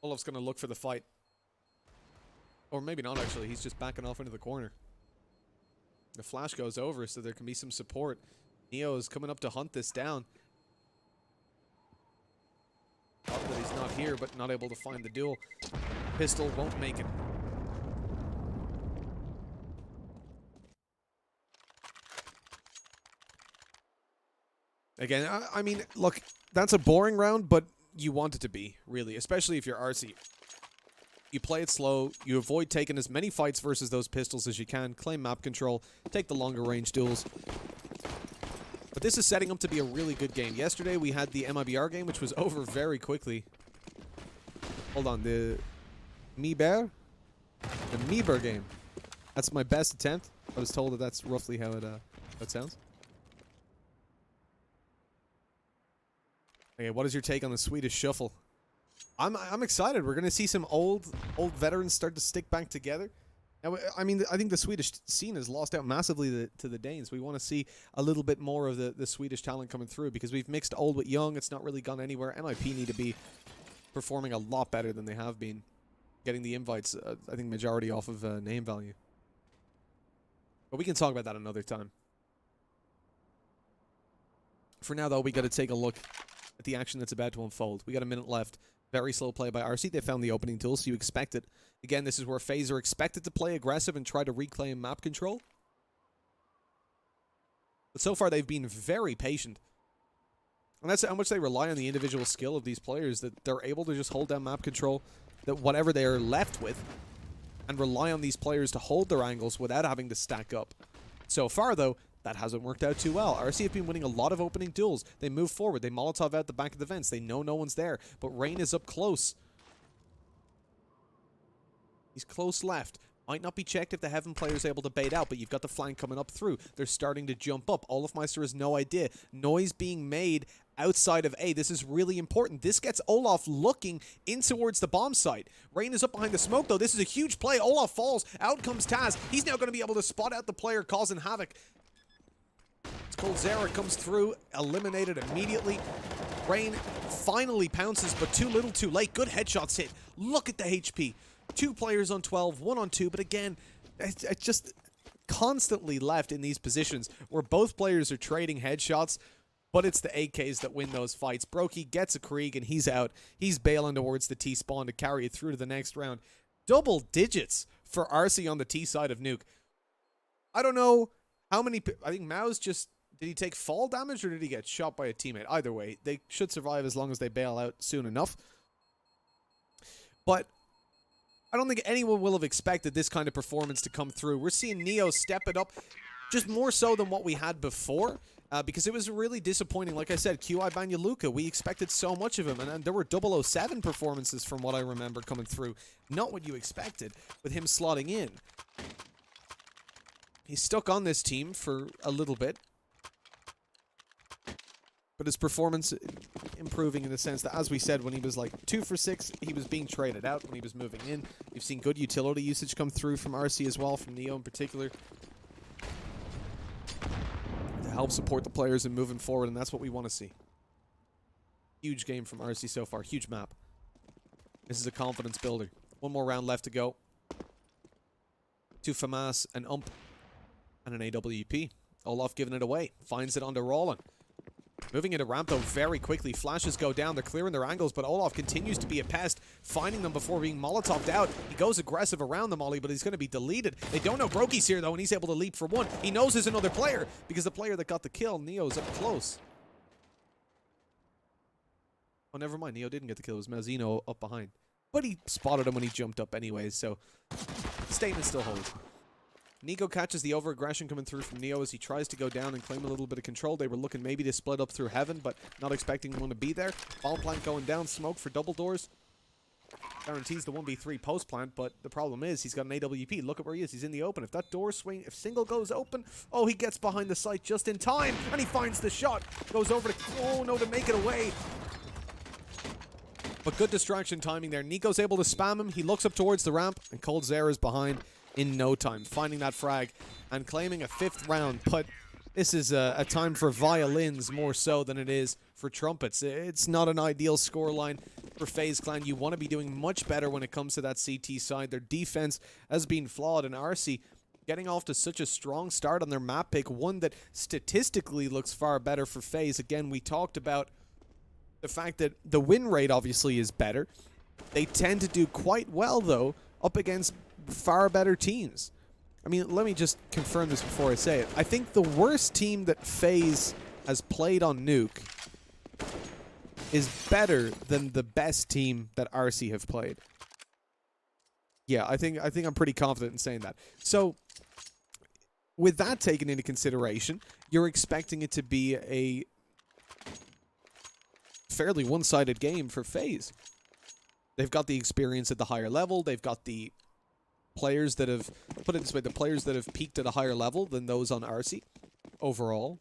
Olaf's going to look for the fight. Or maybe not, actually. He's just backing off into the corner. The flash goes over, so there can be some support. Neo is coming up to hunt this down. Thought that he's not here, but not able to find the duel. Pistol won't make it. Again, I mean, look, that's a boring round, but you want it to be, really, especially if you're ARCY. You play it slow, you avoid taking as many fights versus those pistols as you can, claim map control, take the longer range duels. But this is setting up to be a really good game. Yesterday we had the MIBR game, which was over very quickly. Hold on, the Miber? The Miber game. That's my best attempt. I was told that that's roughly how that sounds. Okay, what is your take on the Swedish shuffle? I'm excited. We're gonna see some old veterans start to stick back together. Now, I mean, I think the Swedish scene has lost out massively to the Danes. We want to see a little bit more of the Swedish talent coming through because we've mixed old with young. It's not really gone anywhere. MIP need to be performing a lot better than they have been. Getting the invites, I think, majority off of name value. But we can talk about that another time. For now, though, we got to take a look at the action that's about to unfold. We got a minute left. Very slow play by ARCY. They found the opening tool, so you expect it. Again, this is where FaZe are expected to play aggressive and try to reclaim map control. But so far, they've been very patient. And that's how much they rely on the individual skill of these players, that they're able to just hold down map control, that whatever they're left with, and rely on these players to hold their angles without having to stack up. So far, though, that hasn't worked out too well. ARCY have been winning a lot of opening duels. They move forward. They Molotov out the back of the vents. They know no one's there. But Rain is up close. He's close left. Might not be checked if the Heaven player is able to bait out, but you've got the flank coming up through. They're starting to jump up. Olafmeister has no idea. Noise being made outside of A. This is really important. This gets Olaf looking in towards the bomb site. Rain is up behind the smoke, though. This is a huge play. Olaf falls. Out comes Taz. He's now going to be able to spot out the player causing havoc. Coldzera comes through, eliminated immediately. Rain finally pounces, but too little too late. Good headshots hit. Look at the HP. 2 players on 12, 1 on 2, but again, it's just constantly left in these positions where both players are trading headshots, but it's the AKs that win those fights. Brokey gets a Krieg, and he's out. He's bailing towards the T-spawn to carry it through to the next round. Double digits for ARCY on the T side of Nuke. I don't know how many... I think Mao's just... Did he take fall damage or did he get shot by a teammate? Either way, they should survive as long as they bail out soon enough. But I don't think anyone will have expected this kind of performance to come through. We're seeing Neo step it up just more so than what we had before. Because it was really disappointing. Like I said, QI Banyuluka, we expected so much of him. And there were 007 performances from what I remember coming through. Not what you expected with him slotting in. He's stuck on this team for a little bit. But his performance improving in the sense that, as we said, when he was like 2 for 6, he was being traded out when he was moving in. We've seen good utility usage come through from ARCY as well, from Neo in particular. help support the players and moving forward, and that's what we want to see. Huge game from ARCY so far. Huge map. This is a confidence builder. One more round left to go. To FAMAS, an UMP, and an AWP. Olaf giving it away. Finds it onto Roland. Moving into ramp, though, very quickly. Flashes go down. They're clearing their angles, but Olaf continues to be a pest, finding them before being Molotoved out. He goes aggressive around the molly, but he's going to be deleted. They don't know Brokey's here, though, and he's able to leap for one. He knows there's another player, because the player that got the kill, Neo's up close. Oh, never mind. Neo didn't get the kill. It was Malzino up behind. But he spotted him when he jumped up anyways, so the statement still holds. Nico catches the over-aggression coming through from Neo as he tries to go down and claim a little bit of control. They were looking maybe to split up through heaven, but not expecting one to be there. Ball plant going down, smoke for double doors. Guarantees the 1v3 post plant, but the problem is he's got an AWP. Look at where he is. He's in the open. If that door swing, if single goes open, oh, he gets behind the site just in time, and he finds the shot. Goes over to, oh no, to make it away. But good distraction timing there. Nico's able to spam him. He looks up towards the ramp, and Cold Zera is behind in no time, finding that frag and claiming a 5th round. But this is a time for violins more so than it is for trumpets. It's not an ideal scoreline for FaZe Clan. You want to be doing much better when it comes to that CT side. Their defense has been flawed, and ARCY getting off to such a strong start on their map pick, one that statistically looks far better for FaZe. Again, we talked about the fact that the win rate obviously is better. They tend to do quite well, though, up against far better teams. I mean, let me just confirm this before I say it. I think the worst team that FaZe has played on Nuke is better than the best team that ARCY have played. Yeah, I think I'm pretty confident in saying that. So, with that taken into consideration, you're expecting it to be a fairly one-sided game for FaZe. They've got the experience at the higher level. They've got the players that have, put it this way, the players that have peaked at a higher level than those on ARCY overall.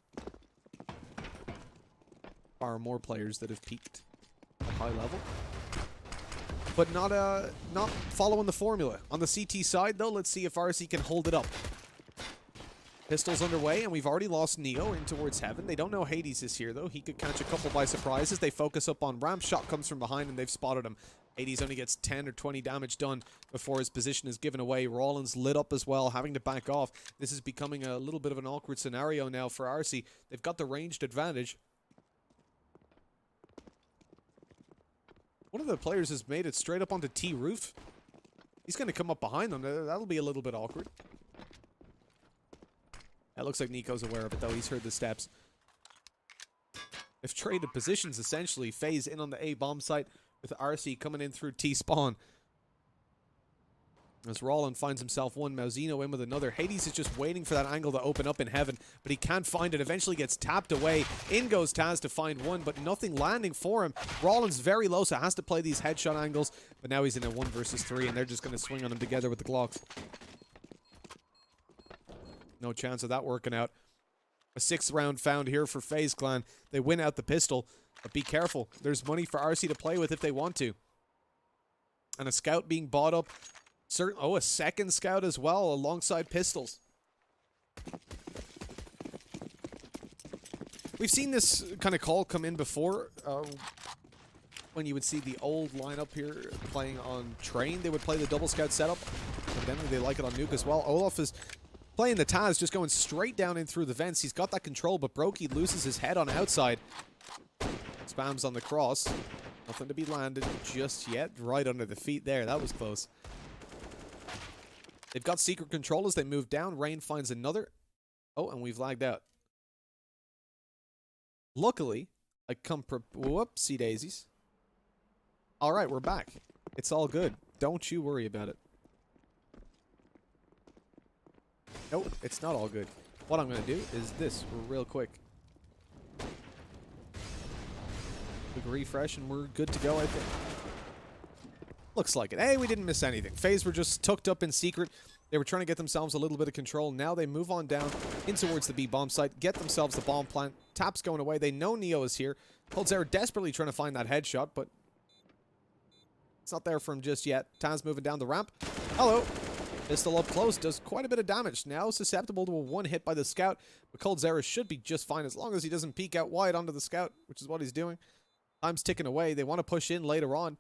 Far more players that have peaked at high level. But not following the formula. On the CT side, though, let's see if ARCY can hold it up. Pistols underway, and we've already lost Neo in towards heaven. They don't know Hades is here, though. He could catch a couple by surprises. They focus up on ramp. Shot comes from behind, and they've spotted him. Hades only gets 10 or 20 damage done before his position is given away. Rollins lit up as well, having to back off. This is becoming a little bit of an awkward scenario now for ARCY. They've got the ranged advantage. One of the players has made it straight up onto T roof. He's going to come up behind them. That'll be a little bit awkward. It looks like Nico's aware of it, though. He's heard the steps. They've traded positions, essentially. FaZe in on the A bomb site with ARCY coming in through T-spawn. As Roland finds himself one, Malzino in with another. Hades is just waiting for that angle to open up in heaven, but he can't find it. Eventually gets tapped away. In goes Taz to find one, but nothing landing for him. Roland's very low, so has to play these headshot angles, but now he's in a 1 versus 3, and they're just going to swing on him together with the Glocks. No chance of that working out. A 6th round found here for FaZe Clan. They win out the pistol, but be careful. There's money for ARCY to play with if they want to. And a scout being bought up. Oh, a 2nd scout as well, alongside pistols. We've seen this kind of call come in before. When you would see the old lineup here playing on Train, they would play the double scout setup. Evidently, they like it on Nuke as well. Olaf is playing the Taz, just going straight down in through the vents. He's got that control, but Brokey loses his head on outside. Spams on the cross. Nothing to be landed just yet. Right under the feet there. That was close. They've got secret control as they move down. Rain finds another. Oh, and we've lagged out. Luckily, I come... Whoopsie daisies. Alright, we're back. It's all good. Don't you worry about it. Nope, it's not all good. What I'm going to do is this real quick. Quick refresh and we're good to go, I think. Looks like it. Hey, we didn't miss anything. FaZe were just tucked up in secret. They were trying to get themselves a little bit of control. Now they move on down in towards the B bomb site, get themselves the bomb plant. Tap's going away. They know Neo is here. Cold Zera desperately trying to find that headshot, but it's not there for him just yet. Taz moving down the ramp. Hello. Pistol up close does quite a bit of damage. Now susceptible to a one hit by the scout, but coldzera should be just fine as long as he doesn't peek out wide onto the scout, which is what he's doing. Time's ticking away. They want to push in later on.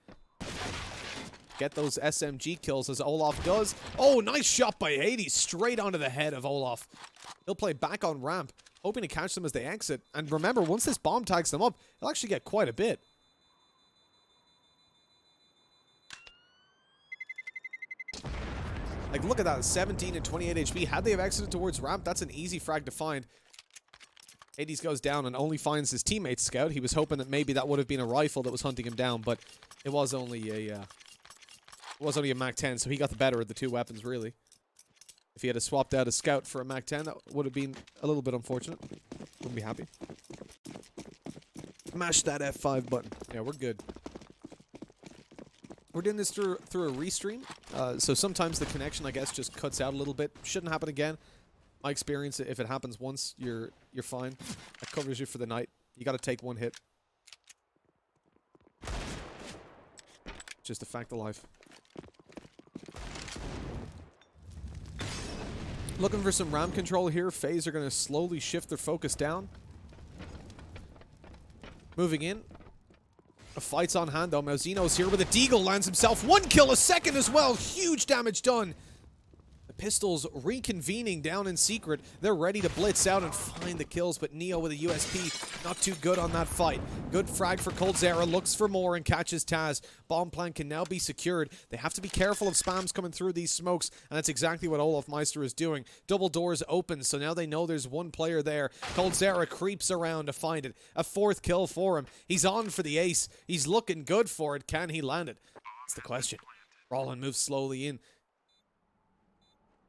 Get those SMG kills as Olaf does. Oh, nice shot by Hades. Straight onto the head of Olaf. He'll play back on ramp, hoping to catch them as they exit. And remember, once this bomb tags them up, he'll actually get quite a bit. Like, look at that. 17 and 28 HP. Had they have exited towards ramp, that's an easy frag to find. Hades goes down and only finds his teammate's scout. He was hoping that maybe that would have been a rifle that was hunting him down, but it was only a Mac 10, so he got the better of the two weapons, really. If he had swapped out a scout for a Mac 10, that would have been a little bit unfortunate. Wouldn't be happy. Mash that F5 button. Yeah, we're good. We're doing this through a restream, so sometimes the connection, I guess, just cuts out a little bit. Shouldn't happen again. My experience, if it happens once, you're fine. That covers you for the night. You got to take one hit. Just a fact of life. Looking for some ramp control here. Faze are going to slowly shift their focus down. Moving in. A fight's on hand though. Mauzino's here with a deagle, lands himself. One kill, a second as well. Huge damage done. The Pistols reconvening down in secret. They're ready to blitz out and find the kills, but Neo with a USP, not too good on that fight. Good frag for coldzera, looks for more and catches Taz. Bomb plant can now be secured. They have to be careful of spams coming through these smokes, and that's exactly what Olaf Meister is doing. Double doors open, so now they know there's one player there. coldzera creeps around to find it. A fourth kill for him. He's on for the ace. He's looking good for it. Can he land it? That's the question. Rollin moves slowly in.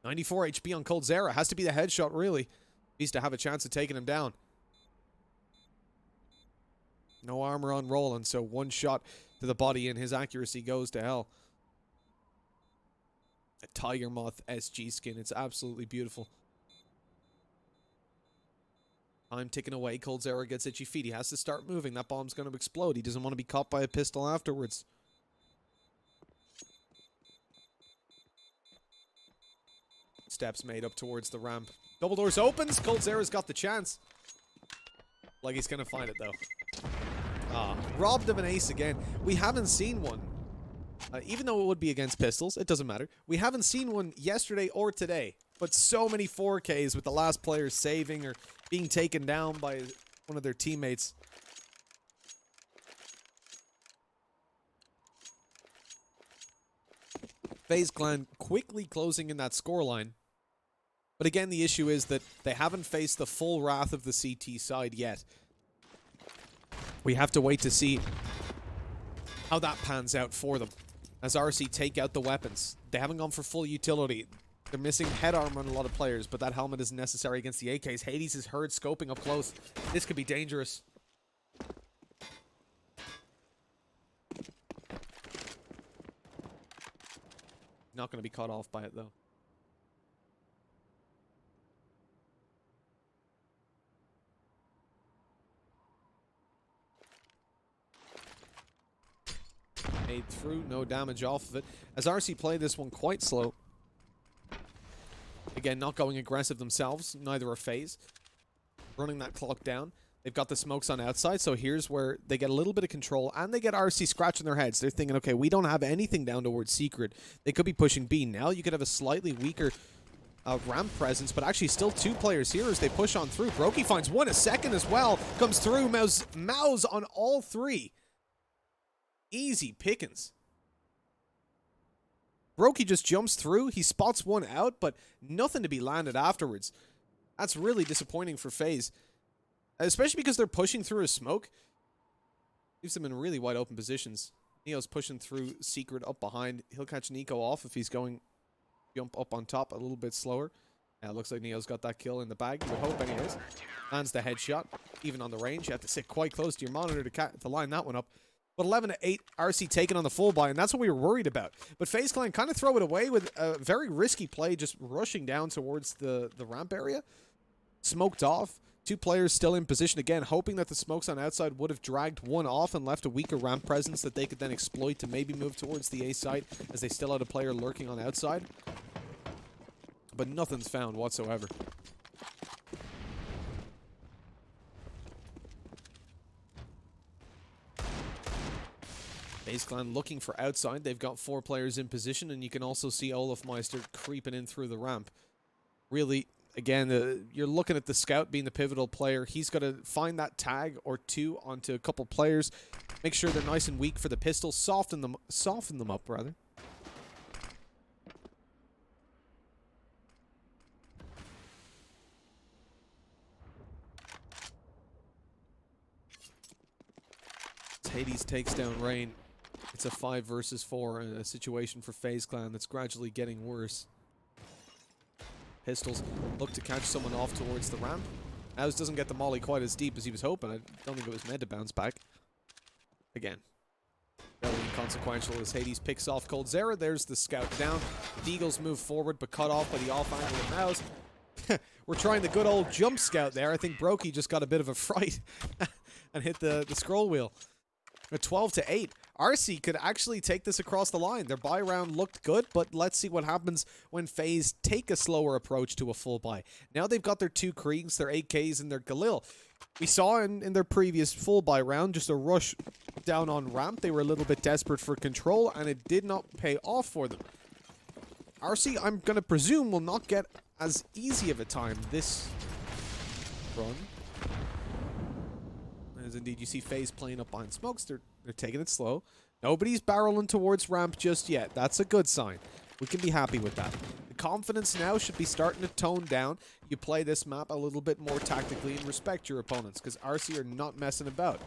94 HP on coldzera. Has to be the headshot, really. Needs to have a chance of taking him down. No armor on Roland, so one shot to the body and his accuracy goes to hell. A Tiger Moth SG skin. It's absolutely beautiful. Time ticking away. coldzera gets itchy feet. He has to start moving. That bomb's going to explode. He doesn't want to be caught by a pistol afterwards. Steps made up towards the ramp. Double doors opens. coldzera's got the chance. Like he's gonna find it though. Robbed of an ace again. We haven't seen one. Even though it would be against pistols, it doesn't matter. We haven't seen one yesterday or today. But so many 4Ks with the last player saving or being taken down by one of their teammates. FaZe Clan quickly closing in that scoreline. But again, the issue is that they haven't faced the full wrath of the CT side yet. We have to wait to see how that pans out for them. As ARCY take out the weapons. They haven't gone for full utility. They're missing head armor on a lot of players, but that helmet isn't necessary against the AKs. Hades is heard scoping up close. This could be dangerous. Not going to be caught off by it, though. Made through, no damage off of it. As ARCY play this one quite slow. Again, not going aggressive themselves. Neither are FaZe. Running that clock down. They've got the smokes on outside, so here's where they get a little bit of control, and they get ARCY scratching their heads. They're thinking, okay, we don't have anything down towards secret. They could be pushing B. Now you could have a slightly weaker ramp presence, but actually still two players here as they push on through. Brokey finds one, a second as well. Comes through, Mouse on all three. Easy pickings. Brokey just jumps through. He spots one out, but nothing to be landed afterwards. That's really disappointing for FaZe. Especially because they're pushing through a smoke. Leaves them in really wide open positions. Neo's pushing through secret up behind. He'll catch Nico off if he's going jump up on top a little bit slower. It looks like Neo's got that kill in the bag. You would hope anyways. Lands the headshot. Even on the range, you have to sit quite close to your monitor to line that one up. But 11-8, ARCY taking on the full buy, and that's what we were worried about. But FaZe Clan kind of throw it away with a very risky play, just rushing down towards the ramp area. Smoked off. Two players still in position again, hoping that the smokes on outside would have dragged one off and left a weaker ramp presence that they could then exploit to maybe move towards the A site, as they still had a player lurking on outside. but nothing's found whatsoever. Faze Clan looking for outside. They've got 4 players in position, and you can also see Olafmeister creeping in through the ramp. Really, again, you're looking at the scout being the pivotal player. He's got to find that tag or 2 onto a couple players, make sure they're nice and weak for the pistol, soften them up, rather. Hades takes down Rain. It's a 5 versus 4 in a situation for Faze Clan that's gradually getting worse. Pistols look to catch someone off towards the ramp. Ouz doesn't get the molly quite as deep as he was hoping. I don't think it was meant to bounce back. Again, fairly inconsequential as Hades picks off coldzera. There's the scout down. The Eagles move forward but cut off by the off angle of Ouz. We're trying the good old jump scout there. I think Brokey just got a bit of a fright and hit the scroll wheel. A 12-8. ARCY could actually take this across the line. Their buy round looked good, but let's see what happens when Faze take a slower approach to a full buy. Now they've got their 2 Kriegs, their 8Ks, and their Galil. We saw in their previous full buy round just a rush down on ramp. They were a little bit desperate for control, and it did not pay off for them. ARCY, I'm going to presume, will not get as easy of a time this run. As indeed you see Faze playing up behind smokes. They're taking it slow. Nobody's barreling towards ramp just yet. That's a good sign. We can be happy with that. The confidence now should be starting to tone down. You play this map a little bit more tactically and respect your opponents, because ARCY are not messing about.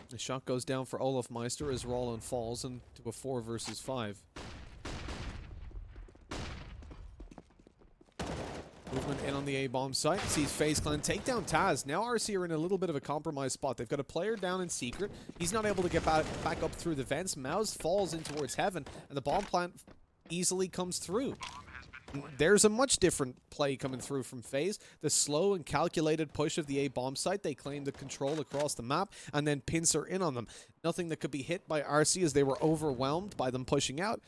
The shot goes down for Olafmeister as Roland falls into a 4 versus 5. Movement in on the A-bomb site. Sees Faze Clan take down Taz. Now ARCY are in a little bit of a compromised spot. They've got a player down in secret. He's not able to get back up through the vents. Mouse falls in towards heaven, and the bomb plant easily comes through. There's a much different play coming through from Faze. The slow and calculated push of the A-bomb site. They claim the control across the map and then pincer in on them. Nothing that could be hit by ARCY as they were overwhelmed by them pushing out.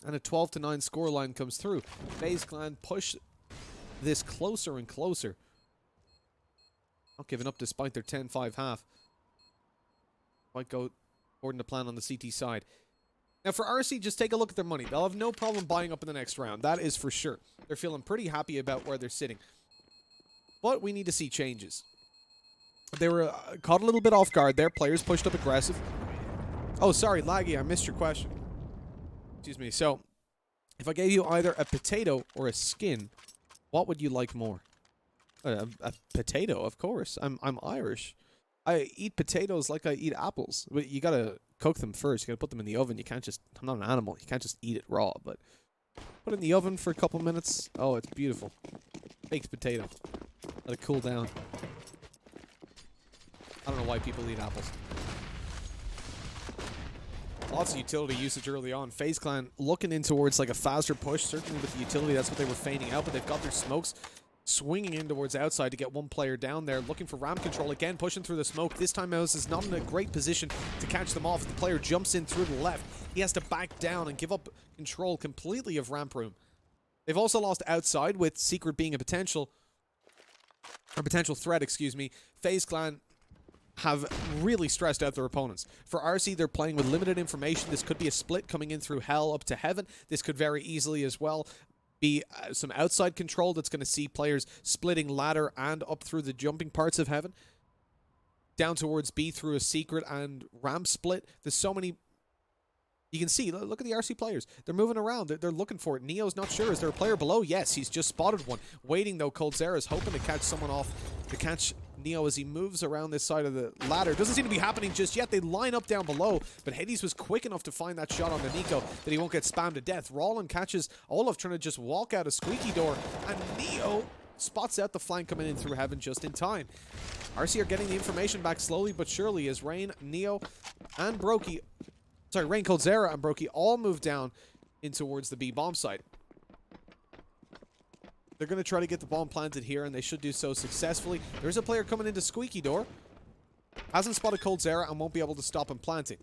And a 12-9 scoreline comes through. Faze Clan push this closer and closer. Not giving up despite their 10-5 half. Might go according to plan on the CT side. Now for ARCY, just take a look at their money. They'll have no problem buying up in the next round. That is for sure. They're feeling pretty happy about where they're sitting. But we need to see changes. They were caught a little bit off guard there. Players pushed up aggressive. Oh, sorry, Laggy, I missed your question. Excuse me. So, if I gave you either a potato or a skin, what would you like more? A potato, of course. I'm Irish. I eat potatoes like I eat apples. But you gotta cook them first. You gotta put them in the oven. You can't just... I'm not an animal. You can't just eat it raw. But put it in the oven for a couple minutes. Oh, it's beautiful. Baked potato. Let it cool down. I don't know why people eat apples. Lots of utility usage early on. Faze Clan looking in towards like a faster push. Certainly with the utility, that's what they were feigning out. But they've got their smokes swinging in towards outside to get one player down there. Looking for ramp control again, pushing through the smoke. This time Mouse is not in a great position to catch them off. The player jumps in through the left. He has to back down and give up control completely of ramp room. They've also lost outside, with Secret being a potential threat, excuse me. Faze Clan have really stressed out their opponents. For ARCY, they're playing with limited information. This could be a split coming in through hell up to heaven. This could very easily as well be some outside control that's going to see players splitting ladder and up through the jumping parts of heaven. Down towards B through a secret and ramp split. There's so many... You can see, look at the ARCY players. They're moving around. They're looking for it. Neo's not sure. Is there a player below? Yes, he's just spotted one. Waiting, though. coldzera is hoping to catch someone off, to catch Neo as he moves around this side of the ladder. Doesn't seem to be happening just yet. They line up down below, but Hades was quick enough to find that shot on the Nico that he won't get spammed to death. Roland catches Olaf trying to just walk out a squeaky door, and Neo spots out the flank coming in through heaven just in time. ARCY are getting the information back slowly but surely as Rain, Neo, and Brokey, sorry, Rain, coldzera, and Brokey all move down in towards the B bomb site. They're going to try to get the bomb planted here, and they should do so successfully. There's a player coming into Squeaky Door. Hasn't spotted coldzera and won't be able to stop him planting.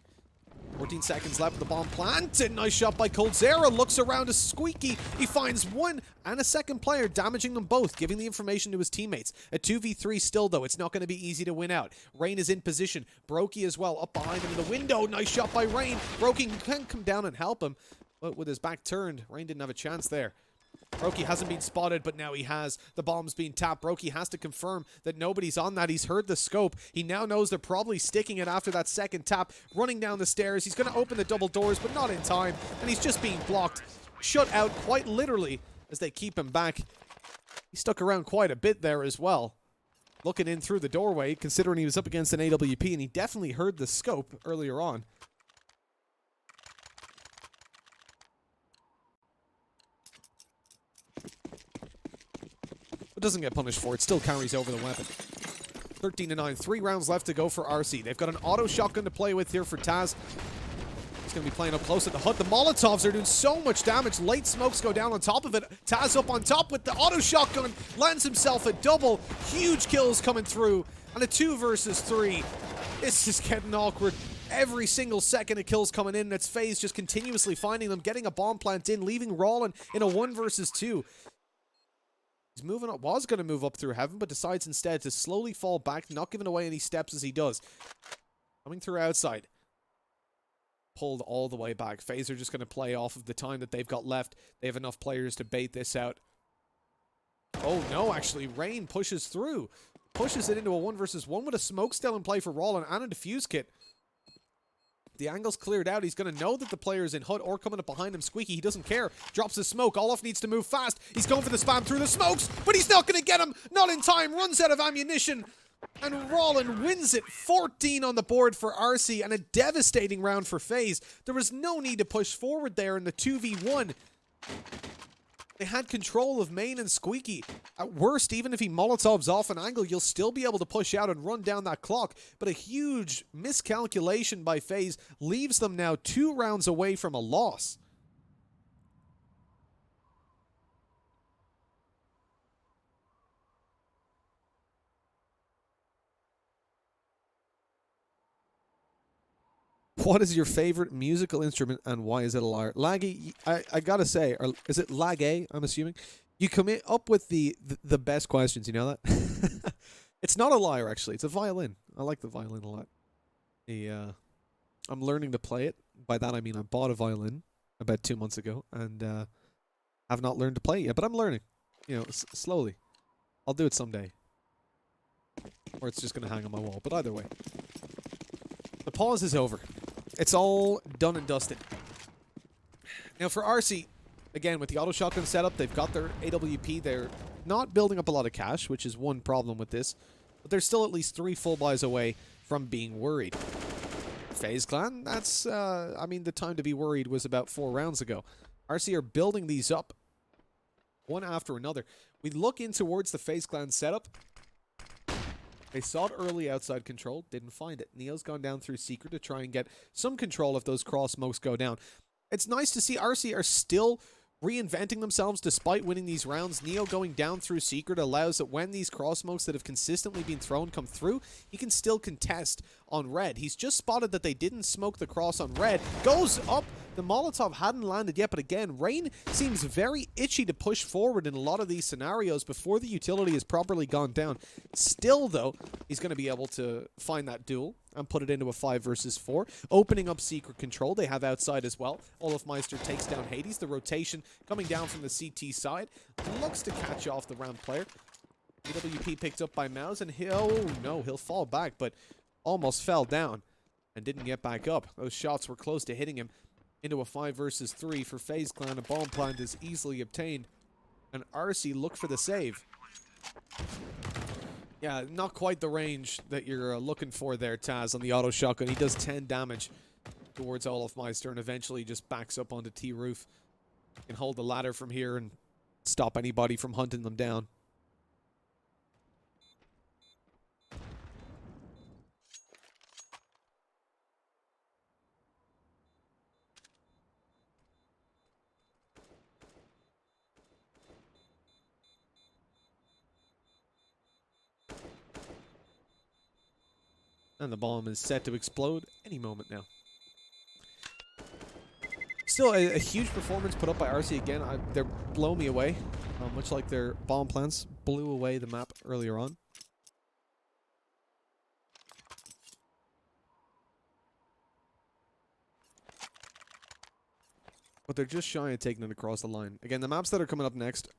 14 seconds left with the bomb planted. Nice shot by coldzera. Looks around to Squeaky. He finds one and a second player, damaging them both, giving the information to his teammates. A 2v3 still, though. It's not going to be easy to win out. Rain is in position. Brokey as well, up behind him in the window. Nice shot by Rain. Brokey can come down and help him, but with his back turned, Rain didn't have a chance there. Brokey hasn't been spotted, but now he has. The bomb's being tapped. Brokey has to confirm that nobody's on that. He's heard the scope. He now knows they're probably sticking it after that second tap. Running down the stairs. He's going to open the double doors, but not in time. And he's just being blocked. Shut out quite literally as they keep him back. He stuck around quite a bit there as well. Looking in through the doorway, considering he was up against an AWP, and he definitely heard the scope earlier on. But doesn't get punished for it. Still carries over the weapon. 13-9. 3 rounds left to go for ARCY. They've got an auto shotgun to play with here for Taz. He's going to be playing up close at the hut. The Molotovs are doing so much damage. Late smokes go down on top of it. Taz up on top with the auto shotgun. Lands himself a double. Huge kills coming through. And a 2 versus 3. This is getting awkward. Every single second of kills coming in. And it's Faze just continuously finding them. Getting a bomb plant in. Leaving Rollin in a 1 versus 2. He's moving up, was going to move up through heaven, but decides instead to slowly fall back, not giving away any steps as he does. Coming through outside. Pulled all the way back. Faze are just going to play off of the time that they've got left. They have enough players to bait this out. Oh no, actually, Rain pushes through. Pushes it into a 1 versus 1 with a smoke still in play for Rollin and a defuse kit. The angle's cleared out. He's going to know that the player's in hut or coming up behind him. Squeaky, he doesn't care. Drops the smoke. Olaf needs to move fast. He's going for the spam through the smokes, but he's not going to get him. Not in time. Runs out of ammunition. And Rollin wins it. 14 on the board for ARCY and a devastating round for Faze. There was no need to push forward there in the 2v1. They had control of Main and Squeaky. At worst, even if he Molotovs off an angle, you'll still be able to push out and run down that clock. But a huge miscalculation by Faze leaves them now 2 rounds away from a loss. What is your favorite musical instrument and why is it a lyre? Laggy, I gotta say, or is it Laggy, I'm assuming? You come up with the best questions, you know that? It's not a lyre, actually. It's a violin. I like the violin a lot. I'm learning to play it. By that I mean I bought a violin about 2 months ago and have not learned to play it yet, but I'm learning. You know, slowly. I'll do it someday. Or it's just going to hang on my wall, but either way. The pause is over. It's all done and dusted. Now for ARCY, again, with the auto shotgun setup, they've got their AWP. They're not building up a lot of cash, which is one problem with this. But they're still at least 3 full buys away from being worried. FaZe Clan, that's, I mean, the time to be worried was about 4 rounds ago. ARCY are building these up one after another. We look in towards the FaZe Clan setup. They saw it early outside control, didn't find it. Neo's gone down through secret to try and get some control if those cross smokes go down. It's nice to see ARCY are still reinventing themselves despite winning these rounds. Neo going down through secret allows that when these cross smokes that have consistently been thrown come through, he can still contest on red. He's just spotted that they didn't smoke the cross on red. Goes up. The Molotov hadn't landed yet, but again, Rain seems very itchy to push forward in a lot of these scenarios before the utility has properly gone down. Still, though, he's going to be able to find that duel and put it into a 5 versus 4. Opening up secret control. They have outside as well. Olafmeister takes down Hades. The rotation coming down from the CT side. Looks to catch off the round player. AWP picked up by Mouse, and he'll fall back, but almost fell down and didn't get back up. Those shots were close to hitting him. Into a 5 versus 3 for FaZe Clan. A bomb plant is easily obtained. And ARCY look for the save. Yeah, not quite the range that you're looking for there, Taz, on the auto shotgun. He does 10 damage towards Olafmeister and eventually just backs up onto T-Roof. Can hold the ladder from here and stop anybody from hunting them down. And the bomb is set to explode any moment now. Still, a huge performance put up by ARCY again. They're blowing me away. Much like their bomb plants blew away the map earlier on. But they're just shy of taking it across the line. Again, the maps that are coming up next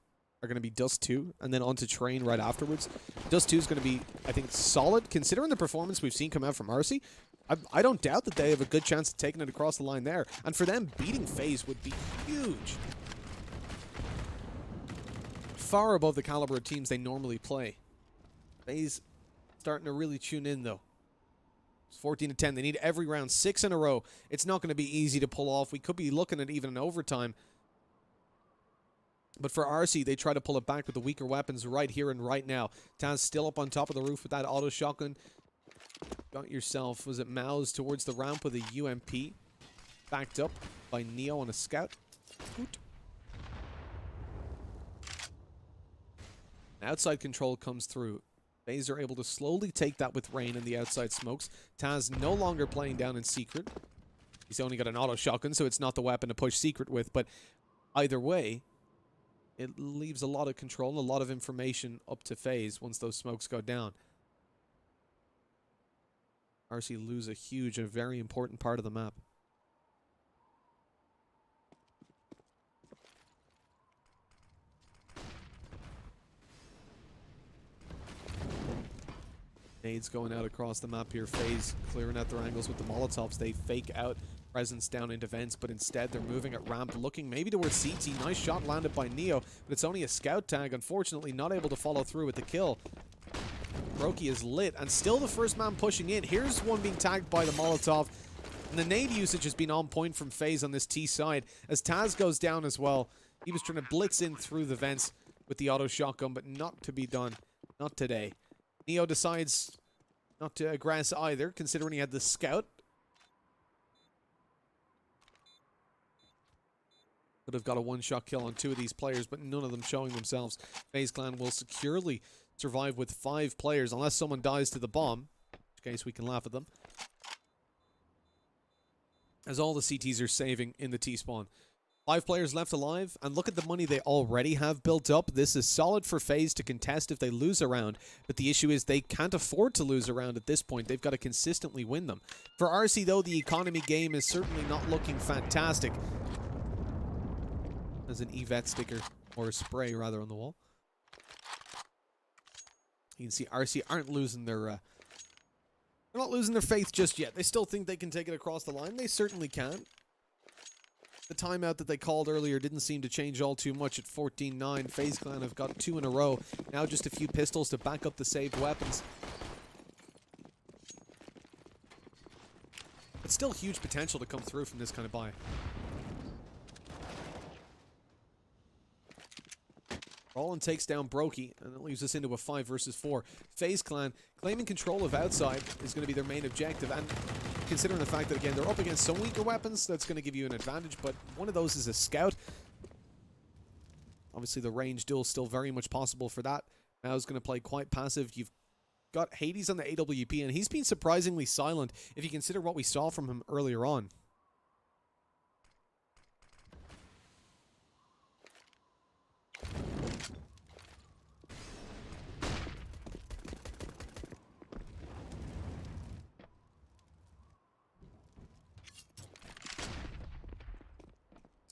are going to be Dust 2, and then onto Train right afterwards. Dust 2 is going to be, I think, solid, considering the performance we've seen come out from ARCY. I don't doubt that they have a good chance of taking it across the line there. And for them, beating Faze would be huge. Far above the caliber of teams they normally play. Faze starting to really tune in, though. It's 14-10. They need every round, 6 in a row. It's not going to be easy to pull off. We could be looking at even an overtime. But for ARCY, they try to pull it back with the weaker weapons right here and right now. Taz still up on top of the roof with that auto shotgun. Got yourself, was it Mouse towards the ramp with a UMP. Backed up by Neo on a scout. Scoot. Outside control comes through. Faze are able to slowly take that with Rain and the outside smokes. Taz no longer playing down in secret. He's only got an auto shotgun, so it's not the weapon to push secret with. But either way, it leaves a lot of control and a lot of information up to Faze once those smokes go down. ARCY lose a huge and very important part of the map. Nades going out across the map here. Faze clearing out their angles with the Molotovs. They fake out presence down into vents, but instead they're moving at ramp, looking maybe towards CT. Nice shot landed by Neo, but it's only a scout tag. Unfortunately, not able to follow through with the kill. Brokey is lit, and still the first man pushing in. Here's one being tagged by the Molotov, and the nade usage has been on point from Faze on this T side. As Taz goes down as well, he was trying to blitz in through the vents with the auto shotgun, but not to be done. Not today. Neo decides not to aggress either, considering he had the scout. Could have got a one-shot kill on 2 of these players, but none of them showing themselves. FaZe Clan will securely survive with 5 players, unless someone dies to the bomb, in which case we can laugh at them. As all the CTs are saving in the T-spawn. 5 players left alive, and look at the money they already have built up. This is solid for FaZe to contest if they lose a round, but the issue is they can't afford to lose a round at this point. They've got to consistently win them. For ARCY, though, the economy game is certainly not looking fantastic. There's an EVET sticker, or a spray, rather, on the wall. You can see ARCY aren't losing their... they're not losing their faith just yet. They still think they can take it across the line. They certainly can. The timeout that they called earlier didn't seem to change all too much at 14-9. FaZe Clan have got 2 in a row. Now just a few pistols to back up the saved weapons. But still huge potential to come through from this kind of buy. Roland takes down Brokey, and it leaves us into a 5 versus 4. FaZe Clan claiming control of outside is going to be their main objective, and considering the fact that, again, they're up against some weaker weapons, that's going to give you an advantage, but one of those is a scout. Obviously, the range duel still very much possible for that. Mao's going to play quite passive. You've got Hades on the AWP, and he's been surprisingly silent if you consider what we saw from him earlier on.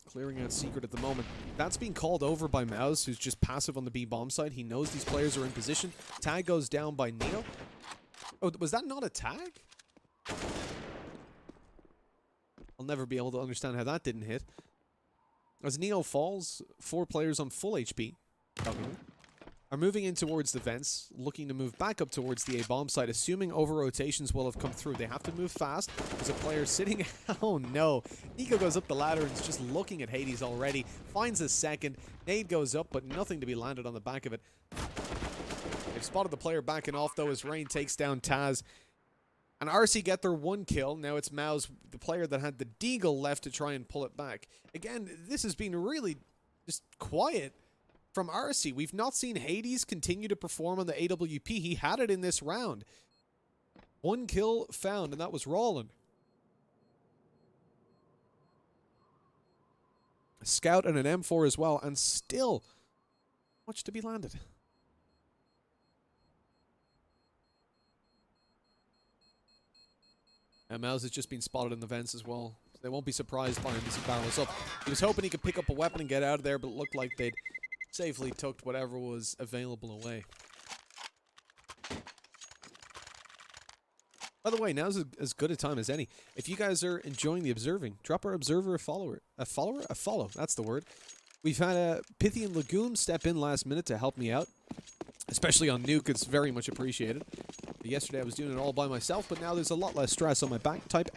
Clearing out secret at the moment. That's being called over by Mouse, who's just passive on the B-bomb side. He knows these players are in position. Tag goes down by Neo. Oh, was that not a tag? I'll never be able to understand how that didn't hit. As Neo falls, 4 players on full HP are moving in towards the vents, looking to move back up towards the A-bomb side, assuming over-rotations will have come through. They have to move fast. There's a player sitting... Oh, no. Nico goes up the ladder and is just looking at Hades already. Finds a second. Nade goes up, but nothing to be landed on the back of it. They've spotted the player backing off, though, as Rain takes down Taz. And ARCY get their 1 kill. Now it's Mao's, the player that had the deagle, left to try and pull it back. Again, this has been really just quiet from ARCY. We've not seen Hades continue to perform on the AWP. He had it in this round. 1 kill found, and that was Roland. A scout and an M4 as well, and still much to be landed. And Mouse has just been spotted in the vents as well. So they won't be surprised by him as he barrels up. He was hoping he could pick up a weapon and get out of there, but it looked like they'd safely tucked whatever was available away. By the way, now's as good a time as any. If you guys are enjoying the observing, drop our observer a follower. A follower? A follow. That's the word. We've had a Pythian Legume step in last minute to help me out. Especially on Nuke, it's very much appreciated. Yesterday I was doing it all by myself, but now there's a lot less stress on my back. Type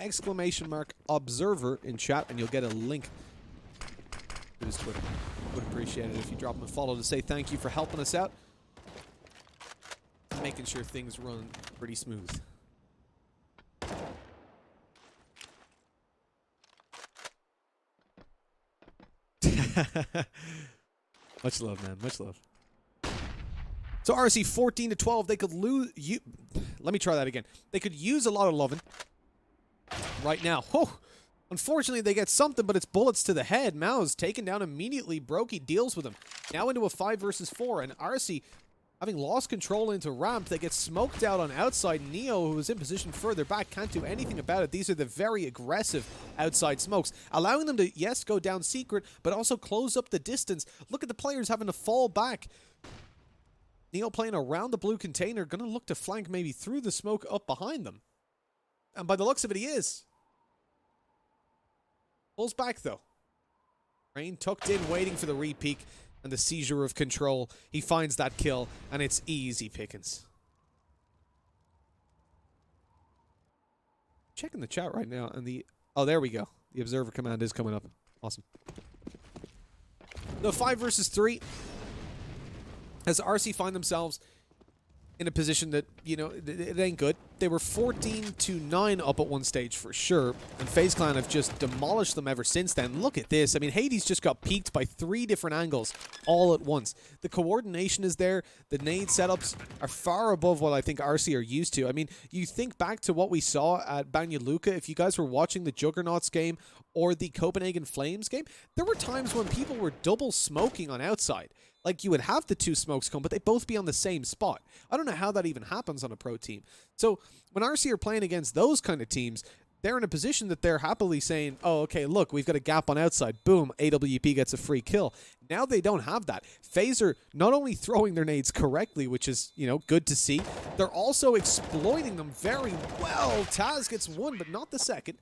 !observer in chat and you'll get a link to his Twitter. Would appreciate it if you drop him a follow to say thank you for helping us out. Making sure things run pretty smooth. Much love, man. Much love. So RC 14-12, they could lose. Let me try that again. They could use a lot of loving right now. Oh, unfortunately, they get something, but it's bullets to the head. Mao's taken down immediately. Brokey deals with him. Now into a 5 versus 4, and RC, having lost control into ramp, they get smoked out on outside. Neo, who is in position further back, can't do anything about it. These are the very aggressive outside smokes, allowing them to, yes, go down secret, but also close up the distance. Look at the players having to fall back. Neo playing around the blue container, going to look to flank maybe through the smoke up behind them. And by the looks of it, he is. Pulls back, though. Rain tucked in, waiting for the re-peek and the seizure of control. He finds that kill, and it's easy pickings. Checking the chat right now, and the... Oh, there we go. The observer command is coming up. Awesome. The 5 versus 3... As RC find themselves in a position that, you know, it ain't good. They were 14-9 up at one stage for sure, and FaZe Clan have just demolished them ever since then. Look at this. I mean, Hades just got peaked by 3 different angles all at once. The coordination is there. The nade setups are far above what I think RC are used to. I mean, you think back to what we saw at Banja Luka. If you guys were watching the Juggernauts game or the Copenhagen Flames game, there were times when people were double smoking on outside. Like, you would have the 2 smokes come, but they'd both be on the same spot. I don't know how that even happens on a pro team. So, when RC are playing against those kind of teams, they're in a position that they're happily saying, oh, okay, look, we've got a gap on outside. Boom, AWP gets a free kill. Now they don't have that. FaZe are not only throwing their nades correctly, which is, you know, good to see, they're also exploiting them very well. Taz gets 1, but not the second.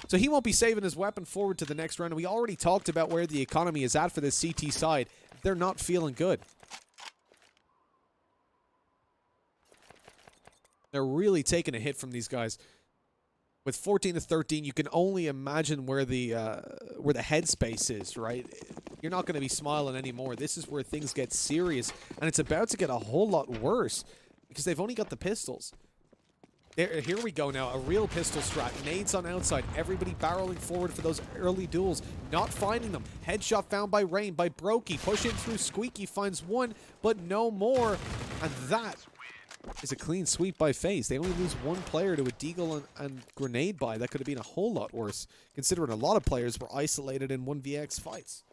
So he won't be saving his weapon forward to the next round. We already talked about where the economy is at for this CT side. They're not feeling good. They're really taking a hit from these guys. With 14-13, you can only imagine where the headspace is, right? You're not going to be smiling anymore. This is where things get serious, and it's about to get a whole lot worse because they've only got the pistols. Here we go now, a real pistol strat. Nades on outside, everybody barreling forward for those early duels. Not finding them. Headshot found by Rain, by Brokey. Push in through Squeaky, finds 1, but no more. And that is a clean sweep by FaZe. They only lose 1 player to a deagle and grenade buy. That could have been a whole lot worse, considering a lot of players were isolated in 1vx fights.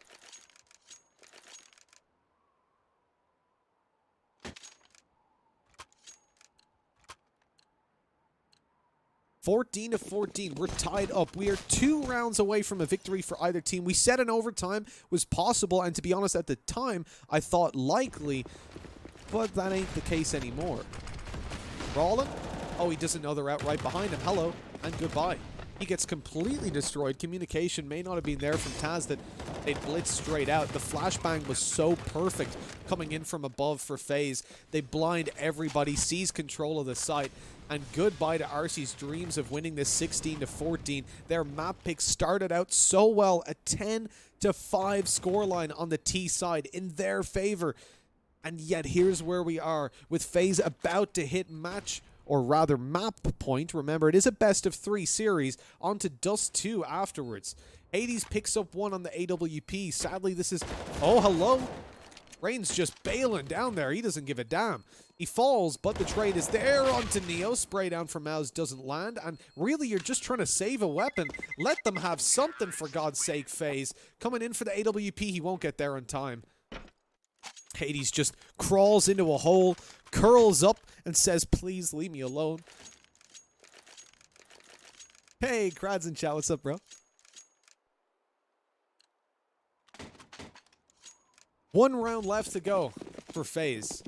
(14-14), we're tied up. We are 2 rounds away from a victory for either team. We said an overtime was possible, and to be honest, at the time, I thought likely, but that ain't the case anymore. Rollin? Oh, he doesn't know they're out right behind him. Hello, and goodbye. He gets completely destroyed. Communication may not have been there from Taz that they'd blitz straight out. The flashbang was so perfect coming in from above for FaZe. They blind everybody, seize control of the site, and goodbye to ARCY's dreams of winning this 16-14. Their map pick started out so well, a 10-5 scoreline on the T side in their favor. And yet here's where we are, with FaZe about to hit match, or rather map point. Remember, it is a best-of-3 series, on to Dust 2 afterwards. Hades picks up 1 on the AWP. Sadly, this is... Oh, hello. Rain's just bailing down there. He doesn't give a damn. He falls, but the trade is there onto Neo. Spray down from Mouse doesn't land. And really, you're just trying to save a weapon. Let them have something, for God's sake, Faze. Coming in for the AWP, he won't get there in time. Hades just crawls into a hole, curls up, and says, please leave me alone. Hey, Krads in chat. What's up, bro? 1 round left to go for Faze.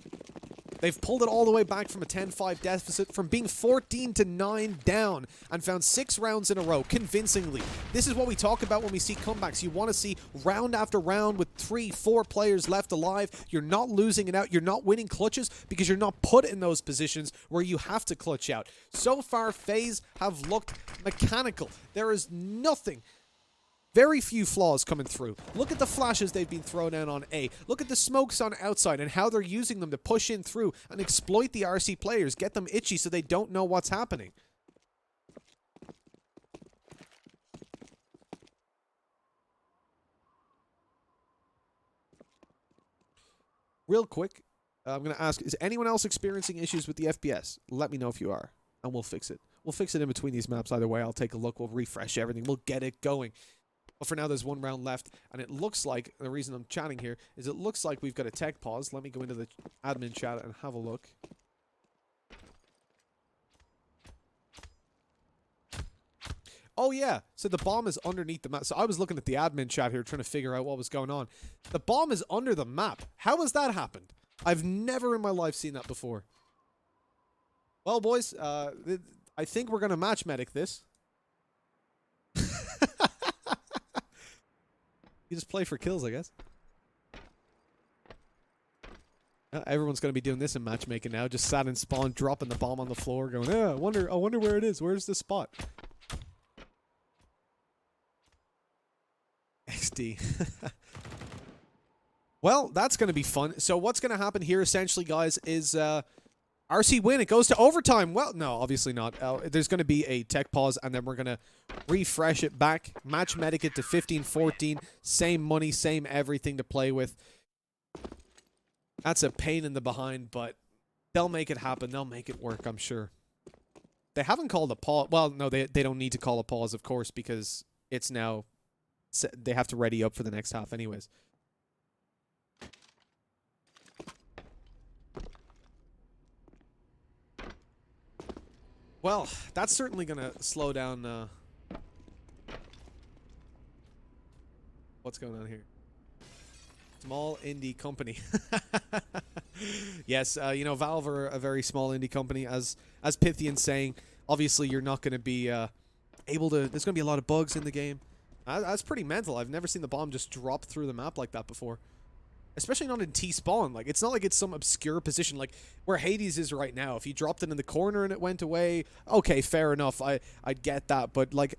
They've pulled it all the way back from a 10-5 deficit, from being 14-9 down, and found 6 rounds in a row, convincingly. This is what we talk about when we see comebacks. You want to see round after round with 3-4 players left alive. You're not losing it out. You're not winning clutches because you're not put in those positions where you have to clutch out. So far, Faze have looked mechanical. There is nothing. Very few flaws coming through. Look at the flashes they've been thrown down on A. Look at the smokes on outside and how they're using them to push in through and exploit the RC players. Get them itchy so they don't know what's happening. Real quick, I'm going to ask, is anyone else experiencing issues with the FPS? Let me know if you are, and we'll fix it. We'll fix it in between these maps either way. I'll take a look. We'll refresh everything. We'll get it going. But for now, there's 1 round left, and it looks like, the reason I'm chatting here, is it looks like we've got a tech pause. Let me go into the admin chat and have a look. Oh, yeah. So the bomb is underneath the map. So I was looking at the admin chat here trying to figure out what was going on. The bomb is under the map. How has that happened? I've never in my life seen that before. Well, boys, I think we're going to match medic this. You just play for kills, I guess. Everyone's going to be doing this in matchmaking now. Just sat in spawn, dropping the bomb on the floor, going, I wonder where it is. Where's the spot? XD. Well, that's going to be fun. So what's going to happen here, essentially, guys, is RC win. It goes to overtime. Well, no, obviously not. There's going to be a tech pause, and then we're going to refresh it back. Match medic it to 15-14. Same money, same everything to play with. That's a pain in the behind, but they'll make it happen. They'll make it work, I'm sure. They haven't called a pause. Well, no, they don't need to call a pause, of course, because it's now... They have to ready up for the next half anyways. Well, that's certainly going to slow down... What's going on here? Small indie company. Yes, you know, Valve are a very small indie company. As Pythian's saying, obviously you're not going to be able to... There's going to be a lot of bugs in the game. That's pretty mental. I've never seen the bomb just drop through the map like that before. Especially not in T-spawn. Like, it's not like it's some obscure position like where Hades is right now. If you dropped it in the corner and it went away, okay, fair enough. I'd get that. But, like,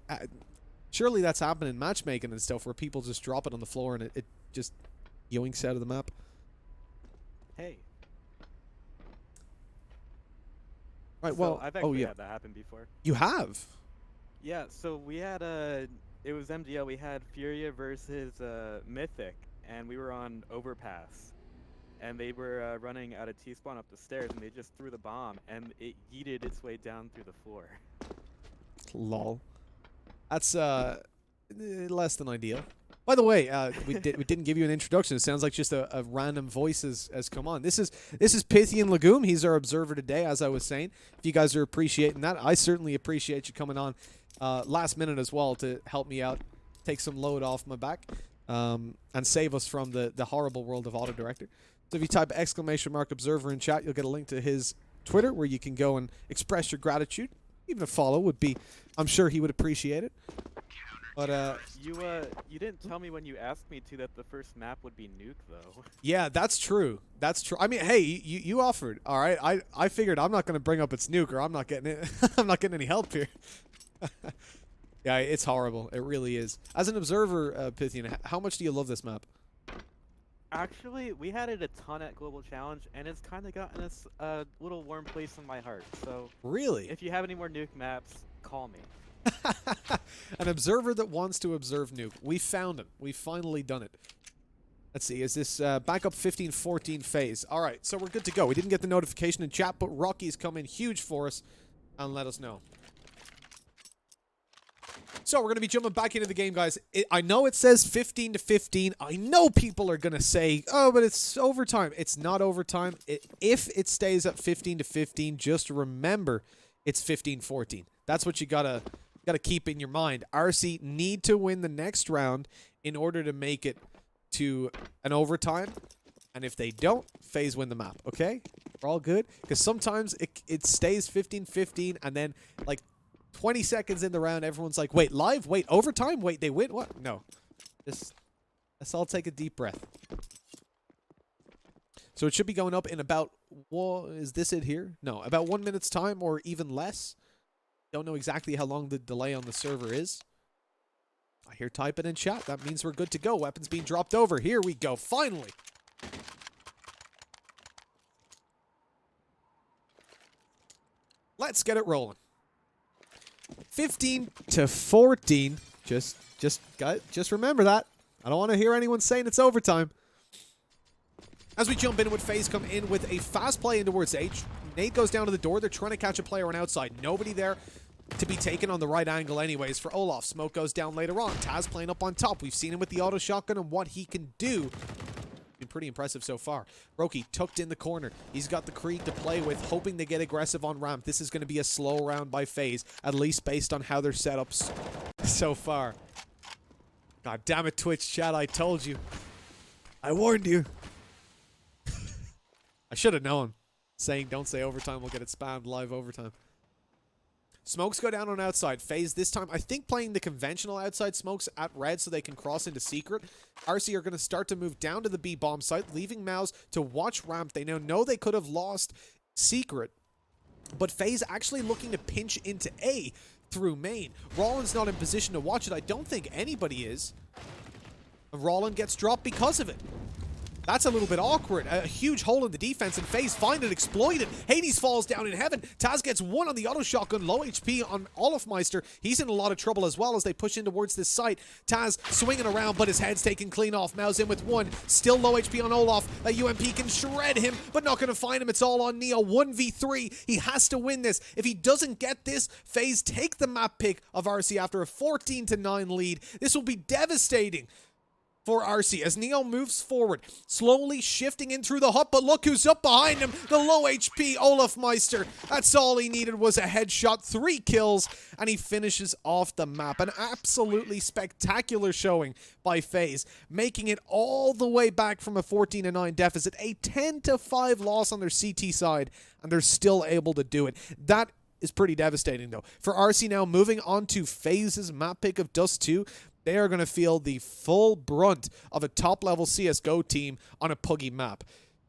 surely that's happening in matchmaking and stuff where people just drop it on the floor and it just yoinks out of the map. Hey. Right, So well, I've actually had that happen before. You have? Yeah, so we had it was MDL. We had Furia versus Mythic, and we were on Overpass. And they were running out of T-spawn up the stairs, and they just threw the bomb, and it yeeted its way down through the floor. Lol. That's less than ideal. By the way, we didn't give you an introduction. It sounds like just a random voice has come on. This is Pythian Legume. He's our observer today, as I was saying. If you guys are appreciating that, I certainly appreciate you coming on last minute as well to help me out, take some load off my back, and save us from the horrible world of autodirector. So if you type !observer in chat, you'll get a link to his Twitter where you can go and express your gratitude. Even a follow would be, I'm sure he would appreciate it. But you didn't tell me when you asked me to that the first map would be Nuke though. Yeah, that's true. That's true. I mean, hey, you offered. All right, I figured I'm not going to bring up its Nuke or I'm not getting it. I'm not getting any help here. Yeah, it's horrible. It really is. As an observer, Pythian, how much do you love this map? Actually, we had it a ton at Global Challenge, and it's kind of gotten us a little warm place in my heart. So really, if you have any more Nuke maps, call me. An observer that wants to observe Nuke. We found him. We've finally done it. Let's see, is this backup 15-14 phase? All right, so we're good to go. We didn't get the notification in chat, but Rocky's come in huge for us and let us know. So we're going to be jumping back into the game, guys. I know it says 15-15. I know people are going to say, oh, but it's overtime. It's not overtime. If it stays at 15-15, just remember it's 15-14. That's what you gotta keep in your mind. ARCY need to win the next round in order to make it to an overtime. And if they don't, Faze win the map, okay? We're all good? Because sometimes it stays 15-15 and then, like, 20 seconds in the round, everyone's like, wait, live? Wait, overtime? Wait, they win? What? No. Let's all take a deep breath. So it should be going up in about, is this it here? No, about 1 minute's time or even less. Don't know exactly how long the delay on the server is. I hear typing in chat. That means we're good to go. Weapons being dropped over. Here we go. Finally. Let's get it rolling. 15-14. Just remember that. I don't want to hear anyone saying it's overtime. As we jump in with Faze come in with a fast play in towards H. Nate goes down to the door. They're trying to catch a player on outside. Nobody there to be taken on the right angle anyways for Olaf. Smoke goes down later on. Taz playing up on top. We've seen him with the auto shotgun and what he can do. Been pretty impressive so far. Roki tucked in the corner. He's got the Krieg to play with, hoping to get aggressive on ramp. This is going to be a slow round by Faze, at least based on how their setups so far. God damn it, Twitch chat, I told you. I warned you. I should have known. Saying don't say overtime, we'll get it spammed live overtime. Smokes go down on outside. Faze this time, I think, playing the conventional outside smokes at red so they can cross into secret. ARCY are going to start to move down to the B bomb site, leaving Mouse to watch ramp. They now know they could have lost secret, but Faze actually looking to pinch into A through main. Rollins not in position to watch it. I don't think anybody is. And Rollin gets dropped because of it. That's a little bit awkward. A huge hole in the defense, and Faze find it, exploit it. Hades falls down in heaven. Taz gets one on the auto shotgun. Low HP on Olafmeister. He's in a lot of trouble as well as they push in towards this site. Taz swinging around, but his head's taken clean off. Mouse in with one. Still low HP on Olaf. That UMP can shred him, but not going to find him. It's all on Neo. 1v3. He has to win this. If he doesn't get this, Faze take the map pick of ARCY after a 14-9 lead. This will be devastating for ARCY as Neo moves forward, slowly shifting in through the hut, but look who's up behind him, the low HP Olafmeister. That's all he needed was a headshot, 3 kills, and he finishes off the map. An absolutely spectacular showing by Faze, making it all the way back from a 14-9 deficit, a 10-5 loss on their CT side, and they're still able to do it. That is pretty devastating though. For ARCY now moving on to Faze's map pick of Dust 2, they are going to feel the full brunt of a top-level CSGO team on a puggy map.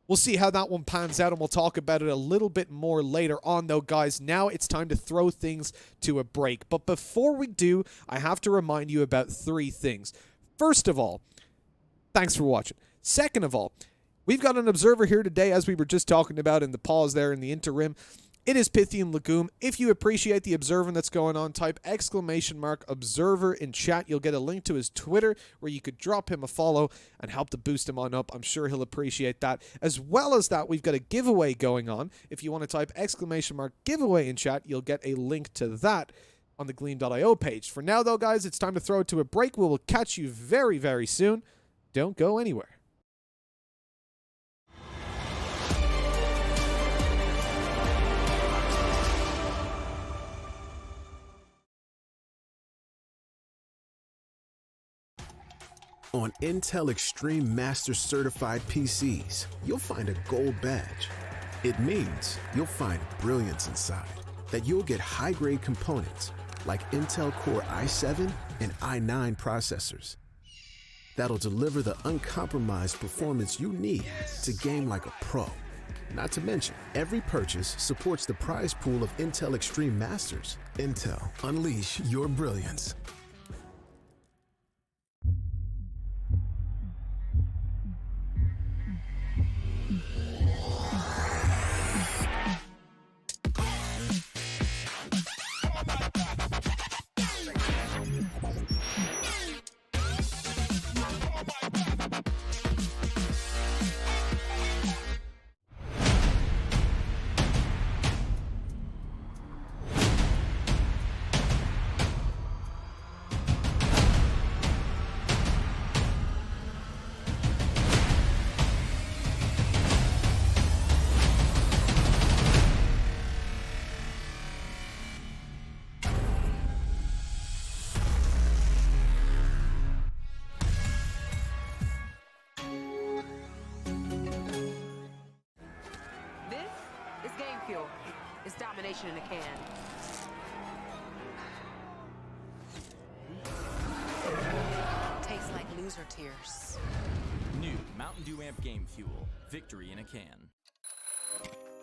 We'll see how that one pans out, and we'll talk about it a little bit more later on, though, guys. Now it's time to throw things to a break. But before we do, I have to remind you about 3 things. First of all, thanks for watching. Second of all, we've got an observer here today, as we were just talking about in the pause there in the interim. It is Pythian Legume. If you appreciate the observing that's going on, type !observer in chat. You'll get a link to his Twitter where you could drop him a follow and help to boost him on up. I'm sure he'll appreciate that. As well as that, we've got a giveaway going on. If you want to type !giveaway in chat, you'll get a link to that on the Gleam.io page. For now, though, guys, it's time to throw it to a break. We will catch you very, very soon. Don't go anywhere. On Intel Extreme Master Certified PCs, you'll find a gold badge. It means you'll find brilliance inside, that you'll get high-grade components like Intel Core i7 and i9 processors that'll deliver the uncompromised performance you need to game like a pro. Not to mention, every purchase supports the prize pool of Intel Extreme Masters. Intel, unleash your brilliance. fuel. It's domination in a can. Tastes like loser tears. New Mountain Dew Amp Game Fuel. Victory in a can.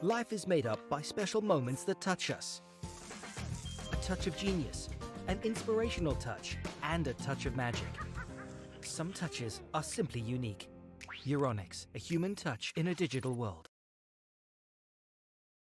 Life is made up by special moments that touch us. A touch of genius, an inspirational touch, and a touch of magic. Some touches are simply unique. Euronics, a human touch in a digital world.